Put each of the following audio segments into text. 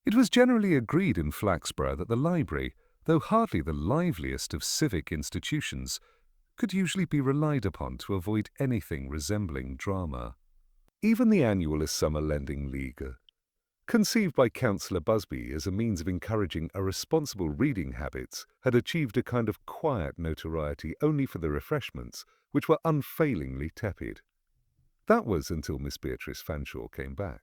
It was generally agreed in Flaxborough that the library, though hardly the liveliest of civic institutions, could usually be relied upon to avoid anything resembling drama. Even the annual Summer Lending League, conceived by Councillor Busby as a means of encouraging a responsible reading habits, had achieved a kind of quiet notoriety only for the refreshments, which were unfailingly tepid. That was until Miss Beatrice Fanshawe came back.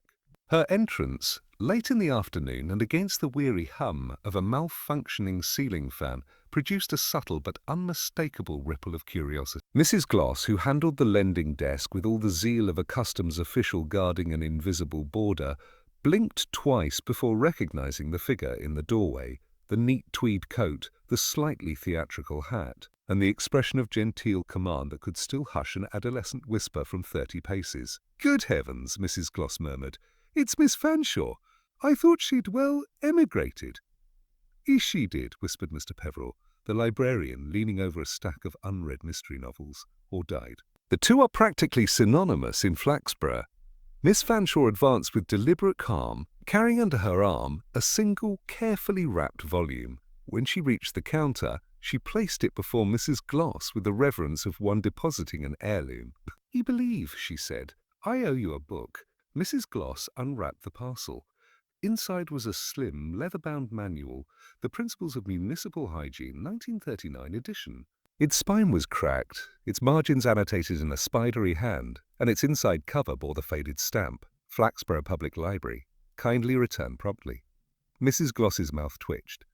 Her entrance, late in the afternoon and against the weary hum of a malfunctioning ceiling fan, produced a subtle but unmistakable ripple of curiosity. Mrs. Gloss, who handled the lending desk with all the zeal of a customs official guarding an invisible border, blinked twice before recognizing the figure in the doorway, the neat tweed coat, the slightly theatrical hat, and the expression of genteel command that could still hush an adolescent whisper from 30 paces. "Good heavens," Mrs. Gloss murmured. "It's Miss Fanshawe. I thought she'd, emigrated." "She did," whispered Mr. Peveril, the librarian, leaning over a stack of unread mystery novels, "or died." The two are practically synonymous in Flaxborough. Miss Fanshawe advanced with deliberate calm, carrying under her arm a single, carefully wrapped volume. When she reached the counter, she placed it before Mrs. Gloss with the reverence of one depositing an heirloom. "I believe," she said, "I owe you a book." Mrs. Gloss unwrapped the parcel. Inside was a slim, leather-bound manual, The Principles of Municipal Hygiene, 1939 edition. Its spine was cracked, its margins annotated in a spidery hand, and its inside cover bore the faded stamp, Flaxborough Public Library. Kindly return promptly. Mrs. Gloss's mouth twitched.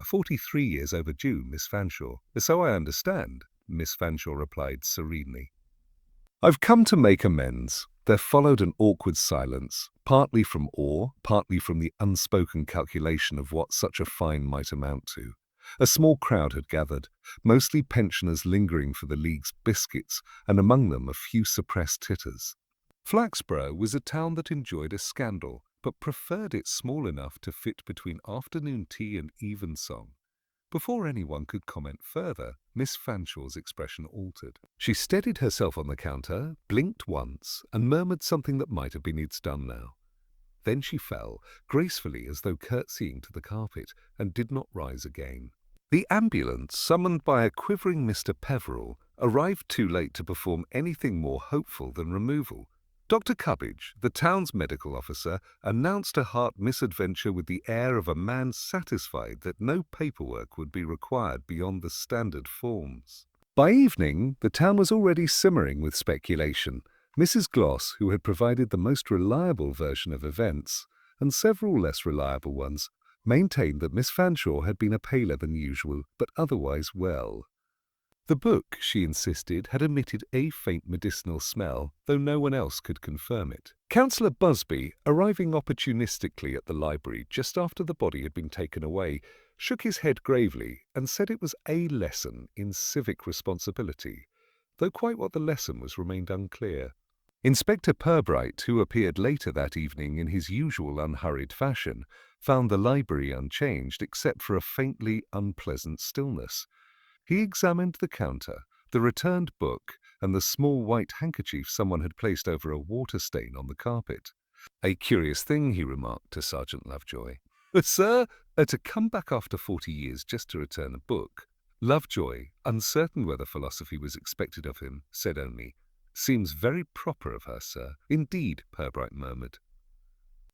43 years overdue, Miss Fanshawe. "So I understand," Miss Fanshawe replied serenely. "I've come to make amends." There followed an awkward silence, partly from awe, partly from the unspoken calculation of what such a fine might amount to. A small crowd had gathered, mostly pensioners lingering for the League's biscuits, and among them a few suppressed titters. Flaxborough was a town that enjoyed a scandal, but preferred it small enough to fit between afternoon tea and evensong. Before anyone could comment further, Miss Fanshawe's expression altered. She steadied herself on the counter, blinked once, and murmured something that might have been "it's done now." Then she fell, gracefully as though curtsying to the carpet, and did not rise again. The ambulance, summoned by a quivering Mr. Peveril, arrived too late to perform anything more hopeful than removal. Dr. Cubbage, the town's medical officer, announced a heart misadventure with the air of a man satisfied that no paperwork would be required beyond the standard forms. By evening, the town was already simmering with speculation. Mrs. Gloss, who had provided the most reliable version of events, and several less reliable ones, maintained that Miss Fanshawe had been a paler than usual, but otherwise well. The book, she insisted, had emitted a faint medicinal smell, though no one else could confirm it. Councillor Busby, arriving opportunistically at the library just after the body had been taken away, shook his head gravely and said it was a lesson in civic responsibility, though quite what the lesson was remained unclear. Inspector Purbright, who appeared later that evening in his usual unhurried fashion, found the library unchanged except for a faintly unpleasant stillness. He examined the counter, the returned book, and the small white handkerchief someone had placed over a water stain on the carpet. "A curious thing," he remarked to Sergeant Lovejoy. "Sir, to come back after 40 years just to return a book." Lovejoy, uncertain whether philosophy was expected of him, said only, "Seems very proper of her, sir." "Indeed," Purbright murmured.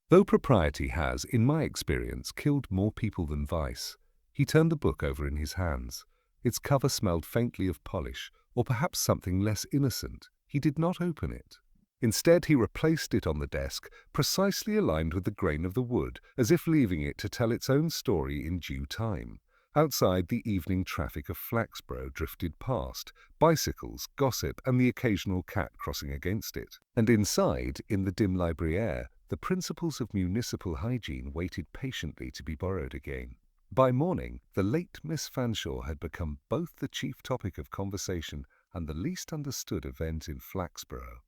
"Though propriety has, in my experience, killed more people than vice." He turned the book over in his hands. Its cover smelled faintly of polish, or perhaps something less innocent. He did not open it. Instead, he replaced it on the desk, precisely aligned with the grain of the wood, as if leaving it to tell its own story in due time. Outside, the evening traffic of Flaxborough drifted past, bicycles, gossip, and the occasional cat crossing against it. And inside, in the dim library air, the principles of municipal hygiene waited patiently to be borrowed again. By morning, the late Miss Fanshawe had become both the chief topic of conversation and the least understood event in Flaxborough.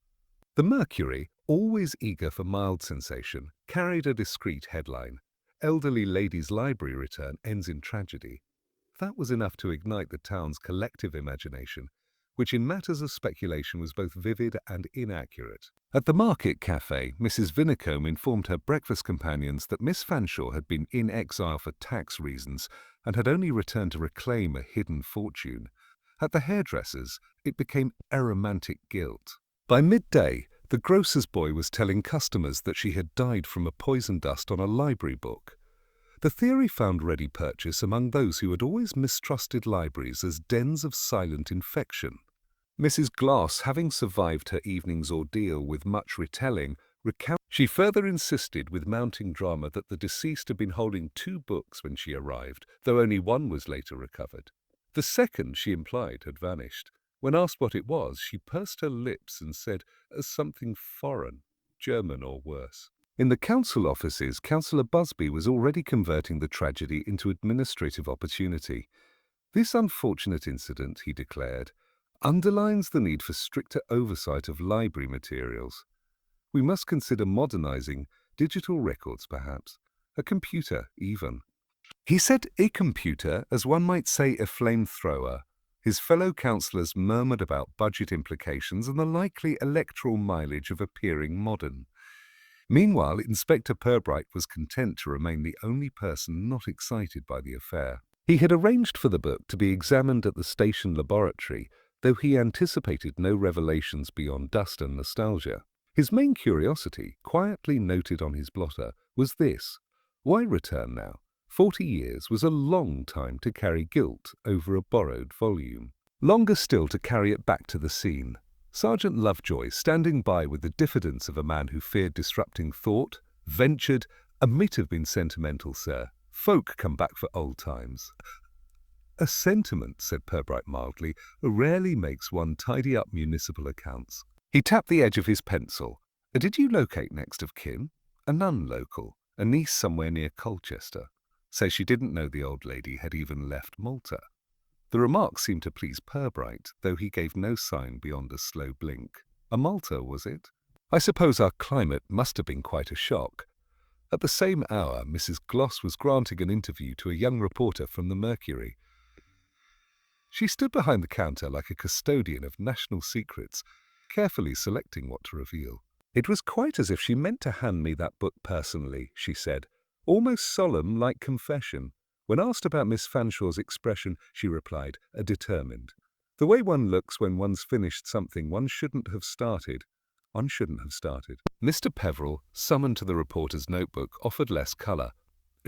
The Mercury, always eager for mild sensation, carried a discreet headline: "Elderly Lady's Library Return Ends in Tragedy." That was enough to ignite the town's collective imagination. which in matters of speculation was both vivid and inaccurate. At the market cafe, Mrs. Vinicombe informed her breakfast companions that Miss Fanshawe had been in exile for tax reasons and had only returned to reclaim a hidden fortune. At the hairdresser's, it became aromantic guilt. By midday, the grocer's boy was telling customers that she had died from a poison dust on a library book. The theory found ready purchase among those who had always mistrusted libraries as dens of silent infection. Mrs. Gloss, having survived her evening's ordeal with much retelling, she further insisted with mounting drama that the deceased had been holding 2 books when she arrived, though only one was later recovered. The second, she implied, had vanished. When asked what it was, she pursed her lips and said, something foreign, German or worse. In the council offices, Councillor Busby was already converting the tragedy into administrative opportunity. This unfortunate incident, he declared, underlines the need for stricter oversight of library materials. We must consider modernizing digital records, perhaps, a computer even. He said a computer, as one might say a flamethrower. His fellow councillors murmured about budget implications and the likely electoral mileage of appearing modern. Meanwhile, Inspector Purbright was content to remain the only person not excited by the affair. He had arranged for the book to be examined at the station laboratory, though he anticipated no revelations beyond dust and nostalgia. His main curiosity, quietly noted on his blotter, was this: why return now? 40 years was a long time to carry guilt over a borrowed volume. Longer still to carry it back to the scene. Sergeant Lovejoy, standing by with the diffidence of a man who feared disrupting thought, ventured, "And might have been sentimental, sir. Folk come back for old times." "A sentiment," said Purbright mildly, "rarely makes one tidy up municipal accounts." He tapped the edge of his pencil. "Did you locate next of kin? A nun local, a niece somewhere near Colchester. Says she didn't know the old lady had even left Malta." The remark seemed to please Purbright, though he gave no sign beyond a slow blink. "A Malta, was it? I suppose our climate must have been quite a shock." At the same hour, Mrs. Gloss was granting an interview to a young reporter from the Mercury. She stood behind the counter like a custodian of national secrets, carefully selecting what to reveal. "It was quite as if she meant to hand me that book personally," she said, almost solemn like confession. When asked about Miss Fanshawe's expression, she replied, determined. "The way one looks when one's finished something one shouldn't have started. One shouldn't have started." Mr. Peveril, summoned to the reporter's notebook, offered less colour.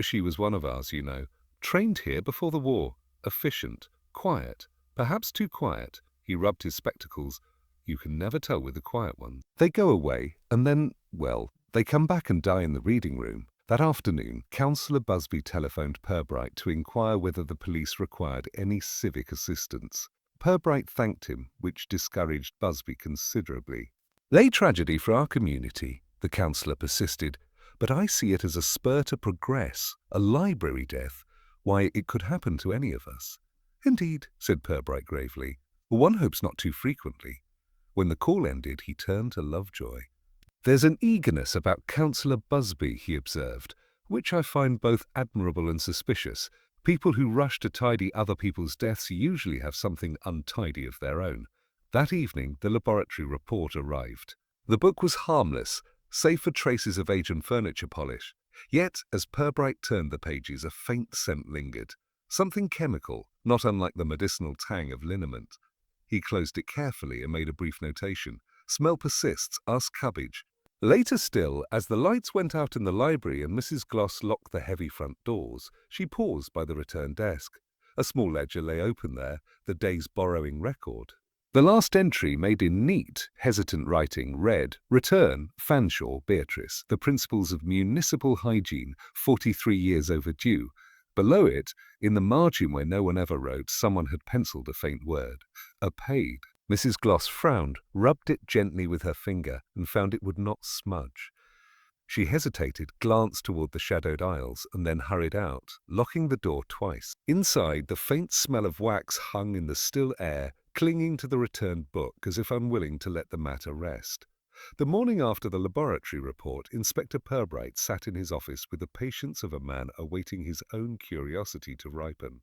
"She was one of ours, you know. Trained here before the war. Efficient. Quiet. Perhaps too quiet." He rubbed his spectacles. "You can never tell with the quiet ones. They go away, and then, well, they come back and die in the reading room." That afternoon, Councillor Busby telephoned Purbright to inquire whether the police required any civic assistance. Purbright thanked him, which discouraged Busby considerably. "A tragedy for our community," the councillor persisted, "but I see it as a spur to progress, a library death. Why, it could happen to any of us." "Indeed," said Purbright gravely. "One hopes not too frequently." When the call ended, he turned to Lovejoy. "There's an eagerness about Councillor Busby," he observed, "which I find both admirable and suspicious. People who rush to tidy other people's deaths usually have something untidy of their own." That evening, the laboratory report arrived. The book was harmless, save for traces of age and furniture polish. Yet, as Purbright turned the pages, a faint scent lingered. Something chemical, not unlike the medicinal tang of liniment. He closed it carefully and made a brief notation. "Smell persists, ask Cubbage." Later still, as the lights went out in the library and Mrs. Gloss locked the heavy front doors, she paused by the return desk. A small ledger lay open there, the day's borrowing record. The last entry, made in neat, hesitant writing, read, "Return, Fanshawe, Beatrice, the principles of municipal hygiene, 43 years overdue." Below it, in the margin where no one ever wrote, someone had penciled a faint word. "A paid." Mrs. Gloss frowned, rubbed it gently with her finger, and found it would not smudge. She hesitated, glanced toward the shadowed aisles, and then hurried out, locking the door twice. Inside, the faint smell of wax hung in the still air, clinging to the returned book as if unwilling to let the matter rest. The morning after the laboratory report, Inspector Purbright sat in his office with the patience of a man awaiting his own curiosity to ripen.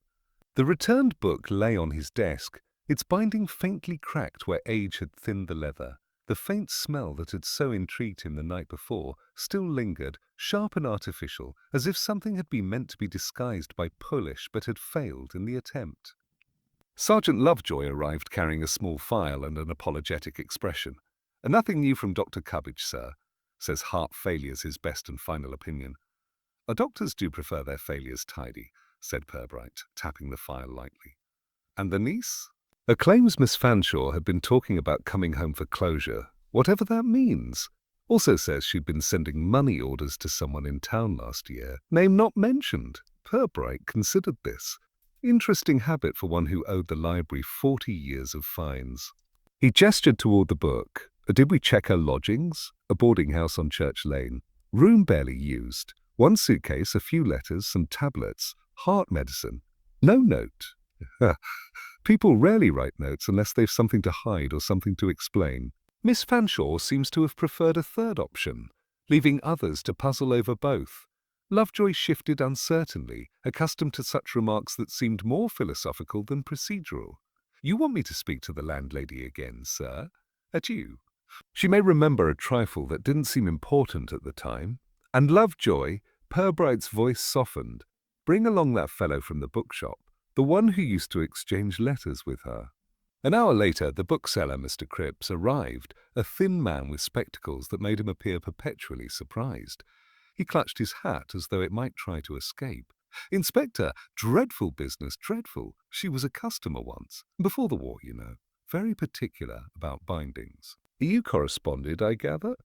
The returned book lay on his desk. its binding faintly cracked where age had thinned the leather. The faint smell that had so intrigued him the night before still lingered, sharp and artificial, as if something had been meant to be disguised by polish but had failed in the attempt. Sergeant Lovejoy arrived carrying a small file and an apologetic expression. "Nothing new from Dr. Cubbage, sir," says heart failure's his best and final opinion. "Our doctors do prefer their failures tidy," said Purbright, tapping the file lightly. "And the niece?" Claims Miss Fanshawe had been talking about coming home for closure, whatever that means. Also says she'd been sending money orders to someone in town last year. Name not mentioned. Purbright considered this. Interesting habit for one who owed the library 40 years of fines. He gestured toward the book. Did we check her lodgings? A boarding house on Church Lane. Room barely used. One suitcase, a few letters, some tablets, heart medicine. No note. People rarely write notes unless they've something to hide or something to explain. Miss Fanshawe seems to have preferred a third option, leaving others to puzzle over both. Lovejoy shifted uncertainly, accustomed to such remarks that seemed more philosophical than procedural. "You want me to speak to the landlady again, sir? Adieu." She may remember a trifle that didn't seem important at the time. And Lovejoy, Purbright's voice softened. "Bring along that fellow from the bookshop, the one who used to exchange letters with her." An hour later, the bookseller, Mr. Cripps, arrived, a thin man with spectacles that made him appear perpetually surprised. He clutched his hat as though it might try to escape. "Inspector, dreadful business, dreadful. She was a customer once. Before the war, you know. Very particular about bindings." "You corresponded, I gather?"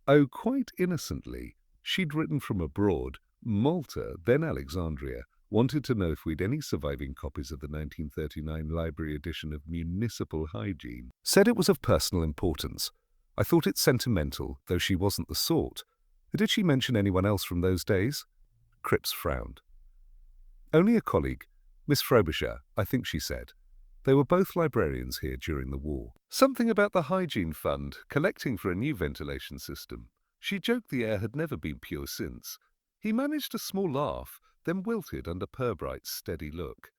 "Oh, quite innocently. She'd written from abroad, Malta, then Alexandria. Wanted to know if we'd any surviving copies of the 1939 library edition of Municipal Hygiene. Said it was of personal importance. I thought it sentimental, though she wasn't the sort. Did she mention anyone else from those days?" Cripps frowned. "Only a colleague, Miss Frobisher, I think she said. They were both librarians here during the war. Something about the hygiene fund, collecting for a new ventilation system. She joked the air had never been pure since." He managed a small laugh, then wilted under Purbright's steady look.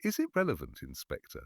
"Is it relevant, Inspector?"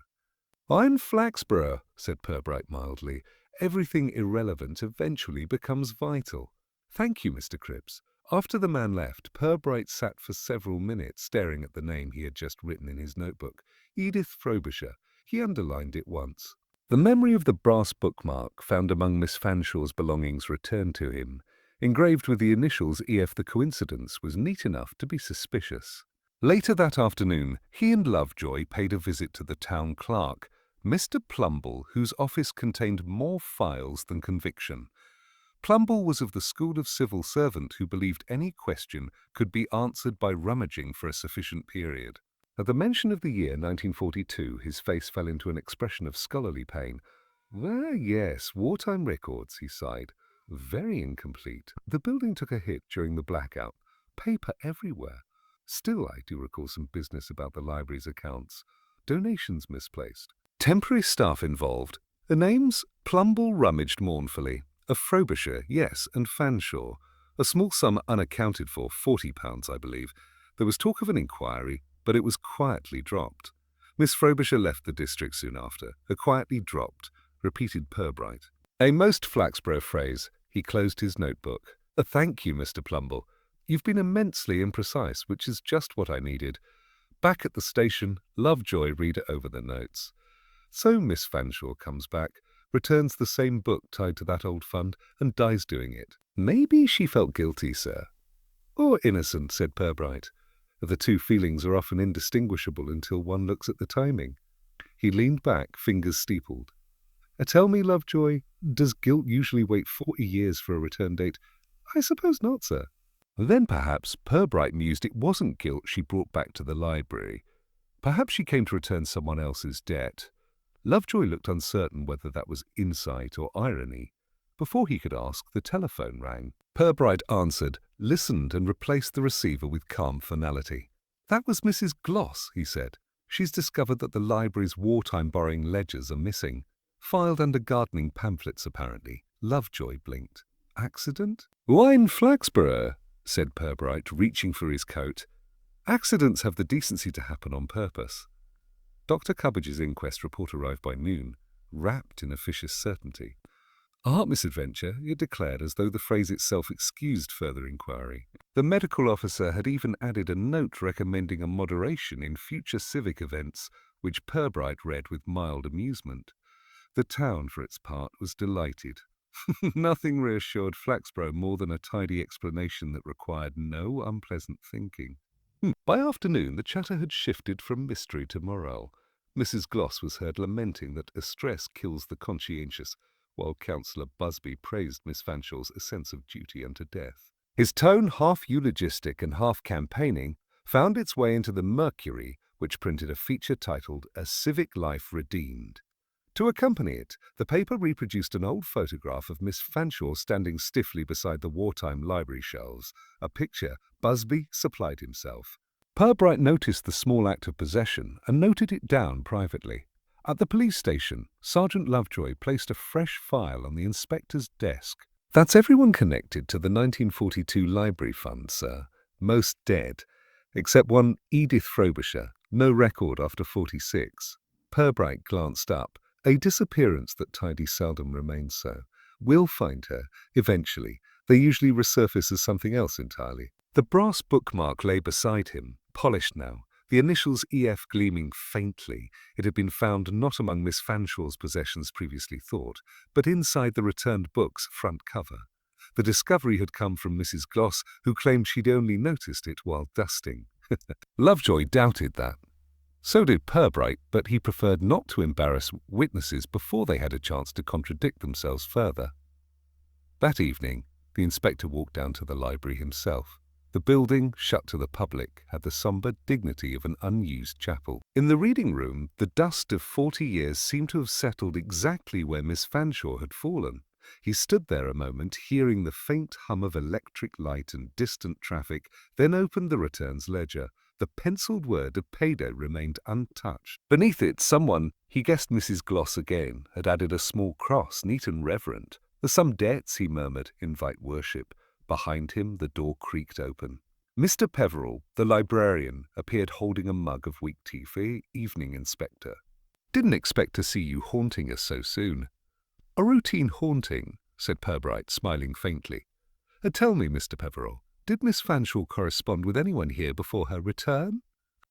"I'm Flaxborough," said Purbright mildly. "Everything irrelevant eventually becomes vital." "Thank you, Mr. Cripps." After the man left, Purbright sat for several minutes staring at the name he had just written in his notebook. Edith Frobisher. He underlined it once. The memory of the brass bookmark found among Miss Fanshawe's belongings returned to him. Engraved with the initials E.F. The coincidence was neat enough to be suspicious. Later that afternoon, he and Lovejoy paid a visit to the town clerk, Mr. Plumble, whose office contained more files than conviction. Plumble was of the school of civil servant who believed any question could be answered by rummaging for a sufficient period. At the mention of the year 1942, his face fell into an expression of scholarly pain. Yes, wartime records," he sighed. "Very incomplete. The building took a hit during the blackout. Paper everywhere. Still, I do recall some business about the library's accounts. Donations misplaced. Temporary staff involved. The names? Plumble rummaged mournfully. A Frobisher, yes, and Fanshawe. A small sum unaccounted for, £40, I believe. There was talk of an inquiry, but it was quietly dropped. Miss Frobisher left the district soon after. Quietly dropped," repeated Purbright. A most Flaxborough phrase. He closed his notebook. "Thank you, Mr. Plumble. You've been immensely imprecise, which is just what I needed." Back at the station, Lovejoy read over the notes. "So Miss Fanshawe comes back, returns the same book tied to that old fund, and dies doing it. Maybe she felt guilty, sir." "Or innocent," said Purbright. "The two feelings are often indistinguishable until one looks at the timing." He leaned back, fingers steepled. "Tell me, Lovejoy, does guilt usually wait 40 years for a return date?" "I suppose not, sir." Then perhaps Purbright mused it wasn't guilt she brought back to the library. Perhaps she came to return someone else's debt. Lovejoy looked uncertain whether that was insight or irony. Before he could ask, the telephone rang. Purbright answered, listened, and replaced the receiver with calm finality. "That was Mrs. Gloss," he said. "She's discovered that the library's wartime borrowing ledgers are missing. Filed under gardening pamphlets, apparently." Lovejoy blinked. "Accident?" "Wine Flaxborough," said Purbright, reaching for his coat. "Accidents have the decency to happen on purpose." Dr. Cubbage's inquest report arrived by noon, wrapped in officious certainty. A heart misadventure, it declared, as though the phrase itself excused further inquiry. The medical officer had even added a note recommending a moderation in future civic events, which Purbright read with mild amusement. The town, for its part, was delighted. Nothing reassured Flaxborough more than a tidy explanation that required no unpleasant thinking. By afternoon, the chatter had shifted from mystery to morale. Mrs. Gloss was heard lamenting that stress kills the conscientious, while Councillor Busby praised Miss Fanshaw's sense of duty unto death. His tone, half eulogistic and half campaigning, found its way into the Mercury, which printed a feature titled "A Civic Life Redeemed." To accompany it, the paper reproduced an old photograph of Miss Fanshawe standing stiffly beside the wartime library shelves, a picture Busby supplied himself. Purbright noticed the small act of possession and noted it down privately. At the police station, Sergeant Lovejoy placed a fresh file on the inspector's desk. "That's everyone connected to the 1942 Library Fund, sir. Most dead, except one Edith Frobisher, no record after 46. Purbright glanced up. A disappearance that tidy seldom remains so. We'll find her, eventually. They usually resurface as something else entirely." The brass bookmark lay beside him, polished now, the initials EF gleaming faintly. It had been found not among Miss Fanshaw's possessions previously thought, but inside the returned book's front cover. The discovery had come from Mrs. Gloss, who claimed she'd only noticed it while dusting. Lovejoy doubted that. So did Purbright, but he preferred not to embarrass witnesses before they had a chance to contradict themselves further. That evening, the inspector walked down to the library himself. The building, shut to the public, had the sombre dignity of an unused chapel. In the reading room, the dust of 40 years seemed to have settled exactly where Miss Fanshawe had fallen. He stood there a moment, hearing the faint hum of electric light and distant traffic, then opened the returns ledger. The penciled word of payday remained untouched. Beneath it, someone, he guessed Mrs. Gloss again, had added a small cross, neat and reverent. "There's some debts," he murmured, "invite worship." Behind him, the door creaked open. Mr. Peveril, the librarian, appeared holding a mug of weak tea for evening, Inspector. "Didn't expect to see you haunting us so soon." "A routine haunting," said Purbright, smiling faintly. "Tell me, Mr. Peveril, did Miss Fanshawe correspond with anyone here before her return?"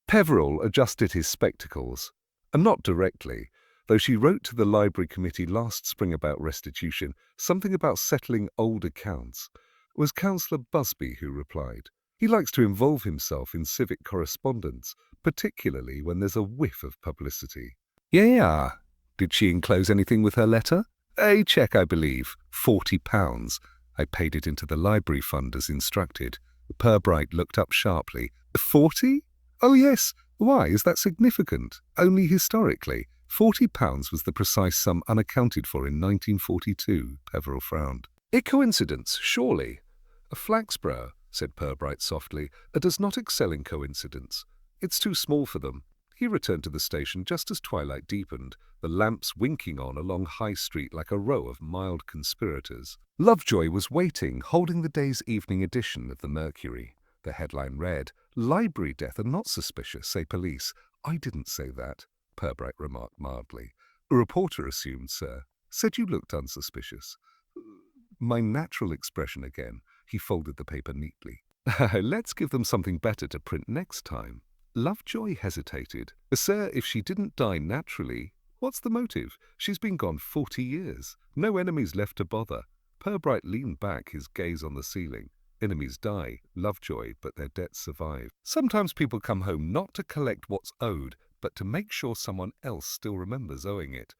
Peveril adjusted his spectacles. "Not directly, though she wrote to the library committee last spring about restitution, something about settling old accounts. It was Councillor Busby who replied. He likes to involve himself in civic correspondence, particularly when there's a whiff of publicity." "Yeah. Did she enclose anything with her letter?" "A cheque, I believe. £40. I paid it into the library fund as instructed." Purbright looked up sharply. 40? "Oh, yes. Why, is that significant?" "Only historically. £40 was the precise sum unaccounted for in 1942, Peveril frowned. "A coincidence, surely." "Flaxborough," said Purbright softly, "does not excel in coincidence. It's too small for them." He returned to the station just as twilight deepened, the lamps winking on along High Street like a row of mild conspirators. Lovejoy was waiting, holding the day's evening edition of the Mercury. The headline read, "Library death are not suspicious, say police." "I didn't say that," Purbright remarked mildly. "A reporter assumed, sir. Said you looked unsuspicious." My natural expression again. He folded the paper neatly. "Let's give them something better to print next time." Lovejoy hesitated. "Sir, if she didn't die naturally, what's the motive? She's been gone 40 years. No enemies left to bother." Purbright leaned back, his gaze on the ceiling. "Enemies die, Lovejoy, but their debts survive. Sometimes people come home not to collect what's owed, but to make sure someone else still remembers owing it."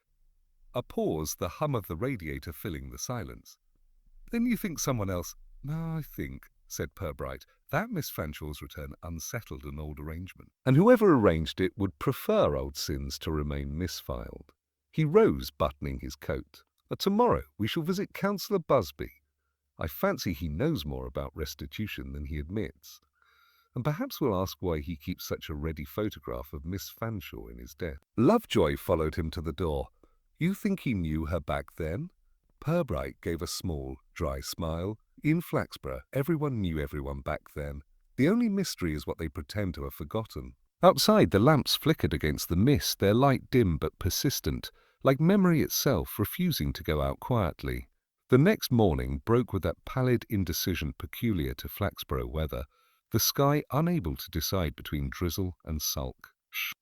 A pause, the hum of the radiator filling the silence. "Then you think someone else—" "No, I think," said Purbright, "that Miss Fanshaw's return unsettled an old arrangement. And whoever arranged it would prefer old sins to remain misfiled." He rose, buttoning his coat. "Tomorrow we shall visit Councillor Busby. I fancy he knows more about restitution than he admits. And perhaps we'll ask why he keeps such a ready photograph of Miss Fanshawe in his death." Lovejoy followed him to the door. "You think he knew her back then?" Purbright gave a small, dry smile. "In Flaxborough, everyone knew everyone back then. The only mystery is what they pretend to have forgotten." Outside, the lamps flickered against the mist, their light dim but persistent, like memory itself refusing to go out quietly. The next morning broke with that pallid indecision peculiar to Flaxborough weather, the sky unable to decide between drizzle and sulk.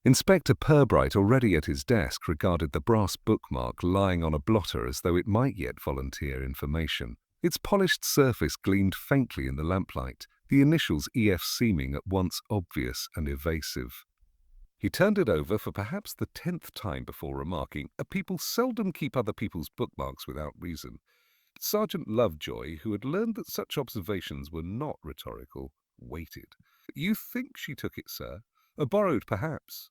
Inspector Purbright, already at his desk, regarded the brass bookmark lying on a blotter as though it might yet volunteer information. Its polished surface gleamed faintly in the lamplight, the initials EF seeming at once obvious and evasive. He turned it over for perhaps the 10th time before remarking, "People seldom keep other people's bookmarks without reason." Sergeant Lovejoy, who had learned that such observations were not rhetorical, waited. "You think she took it, sir? Borrowed, perhaps?"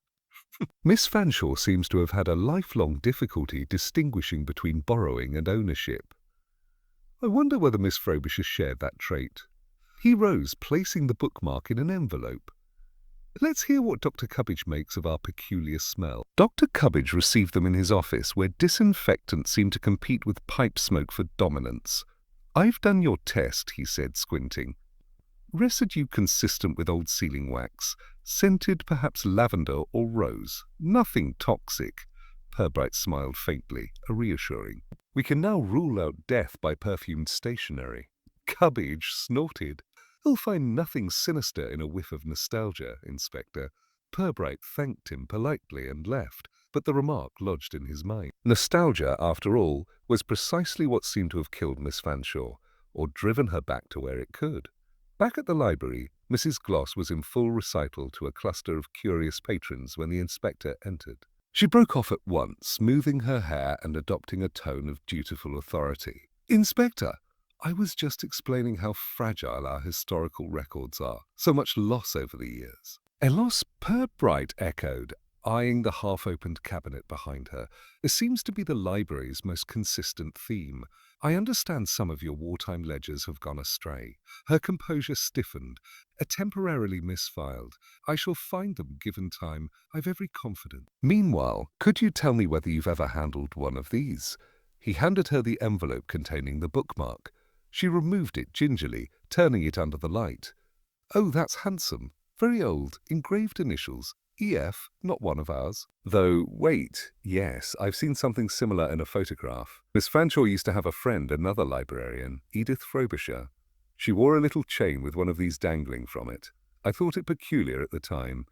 Miss Fanshawe seems to have had a lifelong difficulty distinguishing between borrowing and ownership. I wonder whether Miss Frobisher shared that trait. He rose, placing the bookmark in an envelope. "Let's hear what Dr. Cubbage makes of our peculiar smell." Dr. Cubbage received them in his office, where disinfectant seemed to compete with pipe smoke for dominance. "I've done your test," he said, squinting. "Residue consistent with old sealing wax, scented perhaps lavender or rose. Nothing toxic." Purbright smiled faintly, reassuring. "We can now rule out death by perfumed stationery." Cubbage snorted. "You'll find nothing sinister in a whiff of nostalgia, Inspector." Purbright thanked him politely and left, but the remark lodged in his mind. Nostalgia, after all, was precisely what seemed to have killed Miss Fanshawe, or driven her back to where it could. Back at the library, Mrs. Gloss was in full recital to a cluster of curious patrons when the inspector entered. She broke off at once, smoothing her hair and adopting a tone of dutiful authority. "Inspector, I was just explaining how fragile our historical records are. So much loss over the years." "A loss?" Purbright echoed, eyeing the half-opened cabinet behind her. "It seems to be the library's most consistent theme. I understand some of your wartime ledgers have gone astray." Her composure stiffened, temporarily misfiled. "I shall find them given time. I've every confidence." "Meanwhile, could you tell me whether you've ever handled one of these?" He handed her the envelope containing the bookmark. She removed it gingerly, turning it under the light. "Oh, that's handsome. Very old, engraved initials. EF, not one of ours." "Though, wait, yes, I've seen something similar in a photograph. Miss Fanshawe used to have a friend, another librarian, Edith Frobisher. She wore a little chain with one of these dangling from it. I thought it peculiar at the time.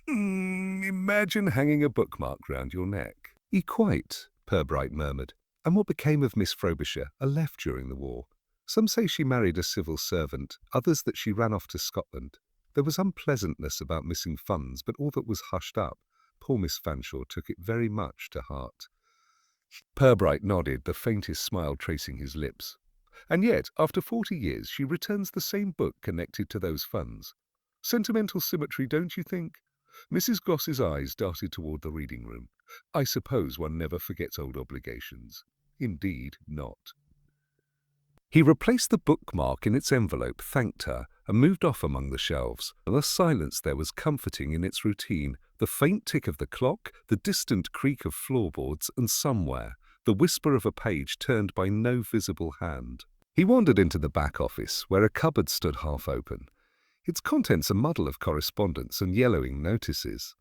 Imagine hanging a bookmark round your neck." Quite," Purbright murmured. "And what became of Miss Frobisher? Left during the war. Some say she married a civil servant, others that she ran off to Scotland. There was unpleasantness about missing funds, but all that was hushed up. Poor Miss Fanshawe took it very much to heart." Purbright nodded, the faintest smile tracing his lips. "And yet, after 40 years, she returns the same book connected to those funds. Sentimental symmetry, don't you think?" Mrs. Gloss's eyes darted toward the reading room. "I suppose one never forgets old obligations." "Indeed not." He replaced the bookmark in its envelope, thanked her, and moved off among the shelves. The silence there was comforting in its routine, the faint tick of the clock, the distant creak of floorboards, and somewhere, the whisper of a page turned by no visible hand. He wandered into the back office, where a cupboard stood half open, its contents a muddle of correspondence and yellowing notices.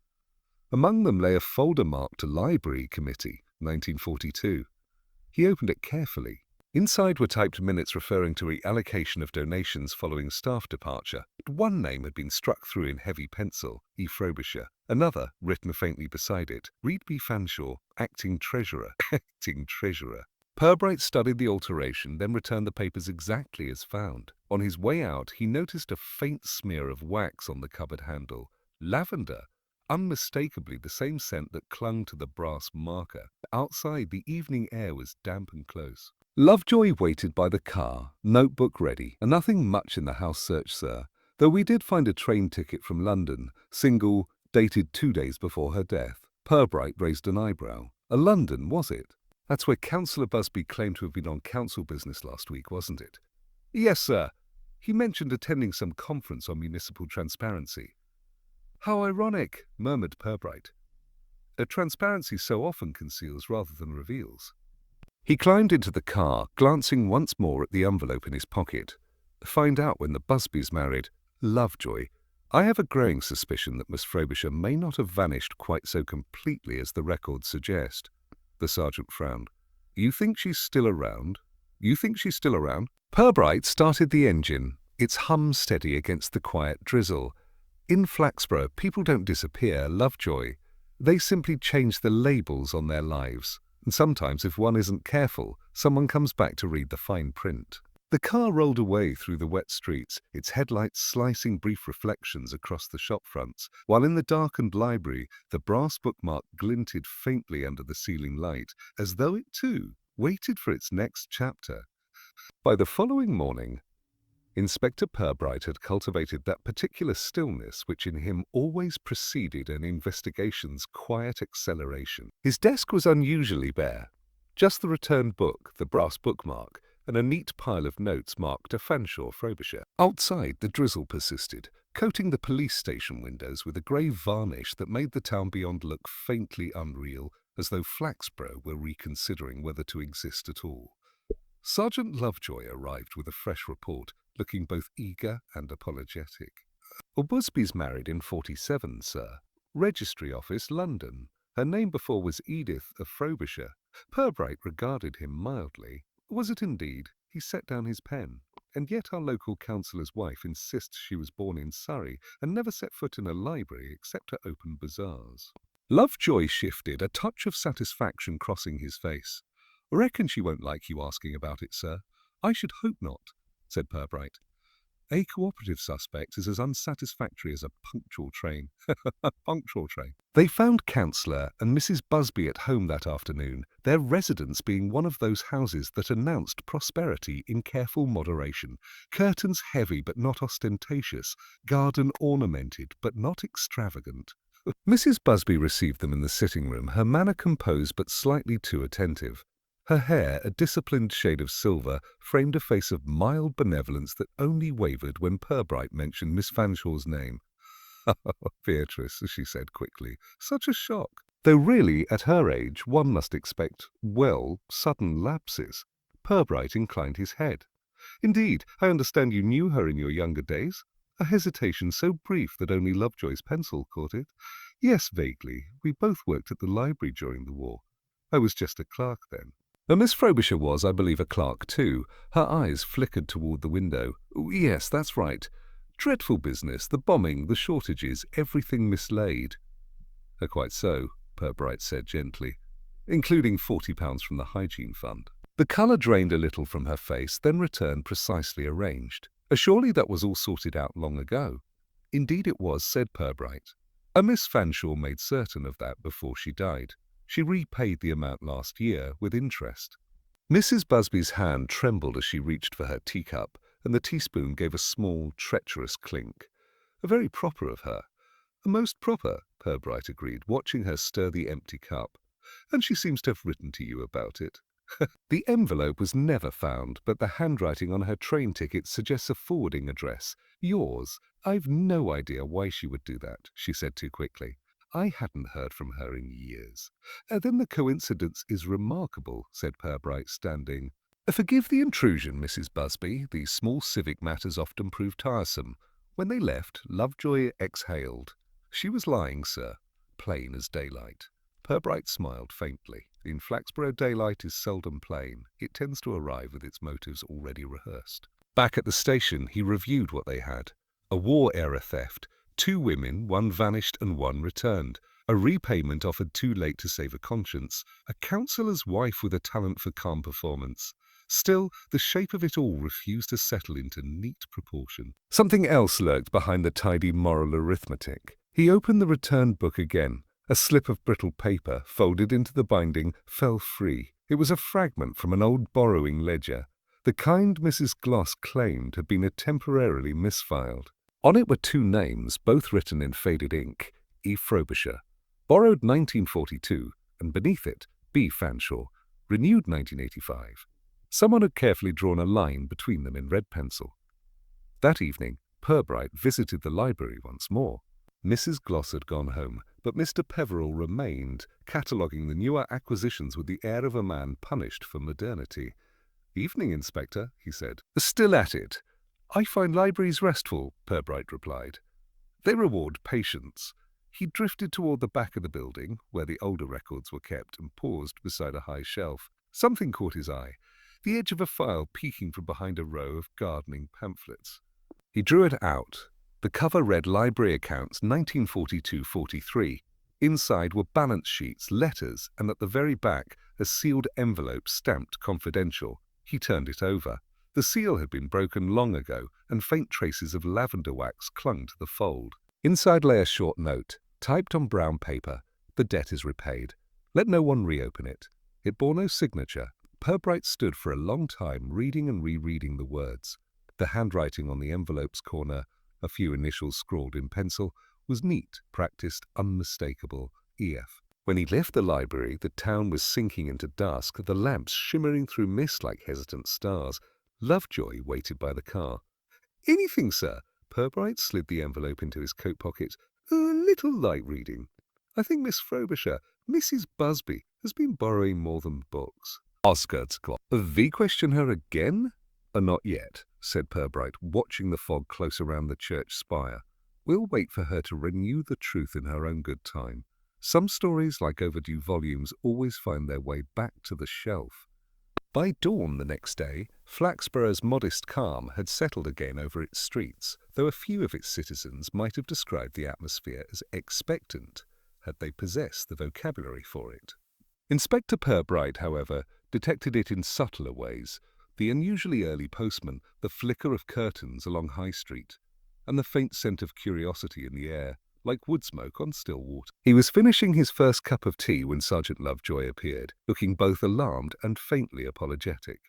Among them lay a folder marked Library Committee, 1942. He opened it carefully. Inside were typed minutes referring to reallocation of donations following staff departure. One name had been struck through in heavy pencil, E. Frobisher. Another, written faintly beside it, Reed B. Fanshawe, acting treasurer. Acting treasurer. Purbright studied the alteration, then returned the papers exactly as found. On his way out, he noticed a faint smear of wax on the cupboard handle. Lavender. Unmistakably the same scent that clung to the brass marker. Outside, the evening air was damp and close. Lovejoy waited by the car, notebook ready. "Nothing much in the house search, sir, though we did find a train ticket from London, single, dated 2 days before her death." Purbright raised an eyebrow. "London, was it? That's where Councillor Busby claimed to have been on council business last week, wasn't it?" "Yes, sir. He mentioned attending some conference on municipal transparency." "How ironic," murmured Purbright. "Transparency so often conceals rather than reveals." He climbed into the car, glancing once more at the envelope in his pocket. "Find out when the Busbys married. Lovejoy. I have a growing suspicion that Miss Frobisher may not have vanished quite so completely as the records suggest. The sergeant frowned. You think she's still around? You think she's still around? Purbright started the engine, its hum steady against the quiet drizzle. In Flaxborough, people don't disappear, Lovejoy. They simply change the labels on their lives. And sometimes, if one isn't careful, someone comes back to read the fine print. The car rolled away through the wet streets, its headlights slicing brief reflections across the shop fronts, while in the darkened library, the brass bookmark glinted faintly under the ceiling light, as though it, too, waited for its next chapter. By the following morning, Inspector Purbright had cultivated that particular stillness which in him always preceded an investigation's quiet acceleration. His desk was unusually bare. Just the returned book, the brass bookmark, and a neat pile of notes marked a Fanshawe Frobisher. Outside, the drizzle persisted, coating the police station windows with a grey varnish that made the town beyond look faintly unreal, as though Flaxborough were reconsidering whether to exist at all. Sergeant Lovejoy arrived with a fresh report, looking both eager and apologetic. Busby's married in 47, sir. Registry Office, London. Her name before was Edith of Frobisher. Purbright regarded him mildly. Was it indeed? He set down his pen. And yet our local councillor's wife insists she was born in Surrey and never set foot in a library except to open bazaars. Lovejoy shifted, a touch of satisfaction crossing his face. Reckon she won't like you asking about it, sir. I should hope not, said Purbright. A cooperative suspect is as unsatisfactory as a punctual train. A punctual train. They found Councillor and Mrs. Busby at home that afternoon, their residence being one of those houses that announced prosperity in careful moderation, curtains heavy but not ostentatious, garden ornamented but not extravagant. Mrs. Busby received them in the sitting-room, her manner composed but slightly too attentive. Her hair, a disciplined shade of silver, framed a face of mild benevolence that only wavered when Purbright mentioned Miss Fanshawe's name. Beatrice, she said quickly, such a shock. Though really, at her age, one must expect, well, sudden lapses. Purbright inclined his head. Indeed, I understand you knew her in your younger days? A hesitation so brief that only Lovejoy's pencil caught it. Yes, vaguely. We both worked at the library during the war. I was just a clerk then. Miss Frobisher was, I believe, a clerk too. Her eyes flickered toward the window. Yes, that's right. Dreadful business, the bombing, the shortages, everything mislaid. Quite so, Purbright said gently, including £40 from the hygiene fund. The colour drained a little from her face, then returned precisely arranged. Surely that was all sorted out long ago. Indeed it was, said Purbright. A Miss Fanshawe made certain of that before she died. She repaid the amount last year with interest. Mrs. Busby's hand trembled as she reached for her teacup, and the teaspoon gave a small, treacherous clink. Very proper of her. Most proper, Purbright agreed, watching her stir the empty cup. And she seems to have written to you about it. The envelope was never found, but the handwriting on her train ticket suggests a forwarding address. Yours. I've no idea why she would do that, she said too quickly. I hadn't heard from her in years. Then the coincidence is remarkable, said Purbright, standing. Forgive the intrusion, Mrs. Busby. These small civic matters often prove tiresome. When they left, Lovejoy exhaled. She was lying, sir, plain as daylight. Purbright smiled faintly. In Flaxborough, daylight is seldom plain. It tends to arrive with its motives already rehearsed. Back at the station, he reviewed what they had. A war-era theft. 2 women, 1 vanished and 1 returned. A repayment offered too late to save a conscience. A councillor's wife with a talent for calm performance. Still, the shape of it all refused to settle into neat proportion. Something else lurked behind the tidy moral arithmetic. He opened the returned book again. A slip of brittle paper, folded into the binding, fell free. It was a fragment from an old borrowing ledger. The kind Mrs. Gloss claimed had been temporarily misfiled. On it were 2 names, both written in faded ink, E. Frobisher, borrowed 1942, and beneath it, B. Fanshawe, renewed 1985. Someone had carefully drawn a line between them in red pencil. That evening, Purbright visited the library once more. Mrs. Gloss had gone home, but Mr. Peveril remained, cataloguing the newer acquisitions with the air of a man punished for modernity. Evening, Inspector, he said. Still at it. I find libraries restful, Purbright replied. They reward patience. He drifted toward the back of the building, where the older records were kept, and paused beside a high shelf. Something caught his eye, the edge of a file peeking from behind a row of gardening pamphlets. He drew it out. The cover read Library Accounts 1942-43. Inside were balance sheets, letters, and at the very back, a sealed envelope stamped confidential. He turned it over. The seal had been broken long ago, and faint traces of lavender wax clung to the fold. Inside lay a short note, typed on brown paper. The debt is repaid. Let no one reopen it. It bore no signature. Purbright stood for a long time, reading and rereading the words. The handwriting on the envelope's corner, a few initials scrawled in pencil, was neat, practiced, unmistakable. EF. When he left the library, the town was sinking into dusk, the lamps shimmering through mist like hesitant stars. Lovejoy waited by the car. "Anything, sir?" Purbright slid the envelope into his coat pocket. "A little light reading. I think Miss Frobisher, Mrs. Busby, has been borrowing more than books." Osgood's clock. "Thee question her again?" "Not yet," said Purbright, watching the fog close around the church spire. "We'll wait for her to renew the truth in her own good time. Some stories, like overdue volumes, always find their way back to the shelf." By dawn the next day, Flaxborough's modest calm had settled again over its streets, though a few of its citizens might have described the atmosphere as expectant, had they possessed the vocabulary for it. Inspector Purbright, however, detected it in subtler ways: the unusually early postman, the flicker of curtains along High Street, and the faint scent of curiosity in the air, like wood smoke on still water. He was finishing his first cup of tea when Sergeant Lovejoy appeared, looking both alarmed and faintly apologetic.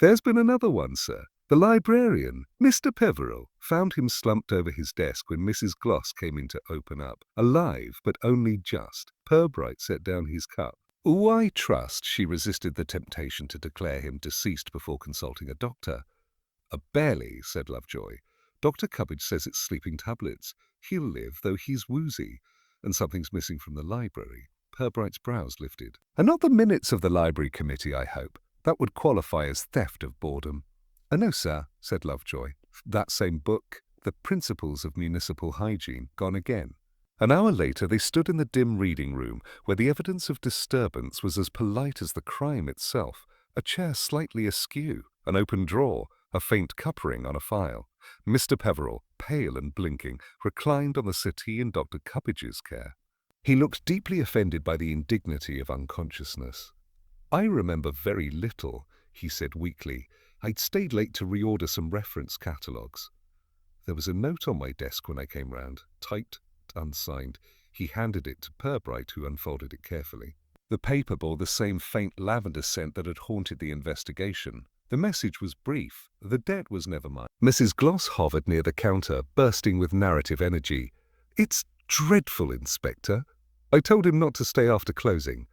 "There's been another one, sir. The librarian, Mr. Peveril, found him slumped over his desk when Mrs. Gloss came in to open up. Alive, but only just." Purbright set down his cup. "I trust she resisted the temptation to declare him deceased before consulting a doctor." "Barely," said Lovejoy. "Dr. Cubbage says it's sleeping tablets. He'll live, though he's woozy. And something's missing from the library." Purbright's brows lifted. "And not the minutes of the library committee, I hope. That would qualify as theft of boredom." "No, sir," said Lovejoy. "That same book, The Principles of Municipal Hygiene, gone again." An hour later they stood in the dim reading room, where the evidence of disturbance was as polite as the crime itself. A chair slightly askew, an open drawer, a faint cup-ring on a file. Mr. Peveril, pale and blinking, reclined on the settee in Dr. Cuppage's care. He looked deeply offended by the indignity of unconsciousness. "I remember very little," he said weakly. "I'd stayed late to reorder some reference catalogues. There was a note on my desk when I came round, typed, unsigned." He handed it to Purbright, who unfolded it carefully. The paper bore the same faint lavender scent that had haunted the investigation. The message was brief. The debt was never mine. Mrs. Gloss hovered near the counter, bursting with narrative energy. "It's dreadful, Inspector. I told him not to stay after closing.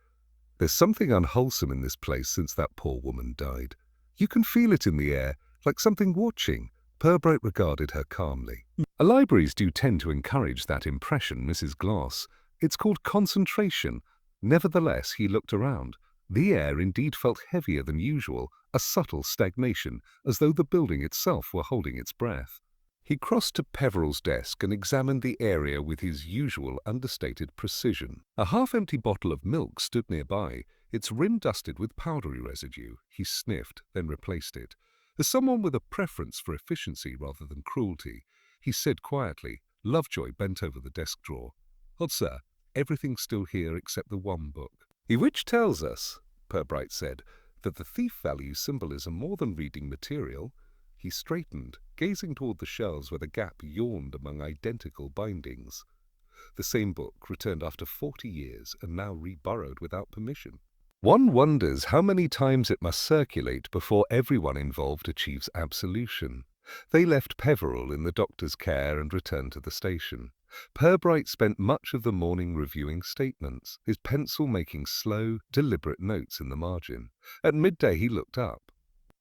There's something unwholesome in this place since that poor woman died. You can feel it in the air, like something watching." Purbright regarded her calmly. "Libraries do tend to encourage that impression, Mrs. Gloss. It's called concentration." Nevertheless, he looked around. The air indeed felt heavier than usual, a subtle stagnation, as though the building itself were holding its breath. He crossed to Peveril's desk and examined the area with his usual understated precision. A half-empty bottle of milk stood nearby, its rim dusted with powdery residue. He sniffed, then replaced it. As someone with a preference for efficiency rather than cruelty, he said quietly. Lovejoy bent over the desk drawer. "Odd, sir, everything's still here except the one book." "Which tells us," Purbright said, "that the thief values symbolism more than reading material." He straightened, gazing toward the shelves where the gap yawned among identical bindings. The same book, returned after 40 years and now re-borrowed without permission. One wonders how many times it must circulate before everyone involved achieves absolution. They left Peveril in the doctor's care and returned to the station. Purbright spent much of the morning reviewing statements, his pencil making slow, deliberate notes in the margin. At midday he looked up.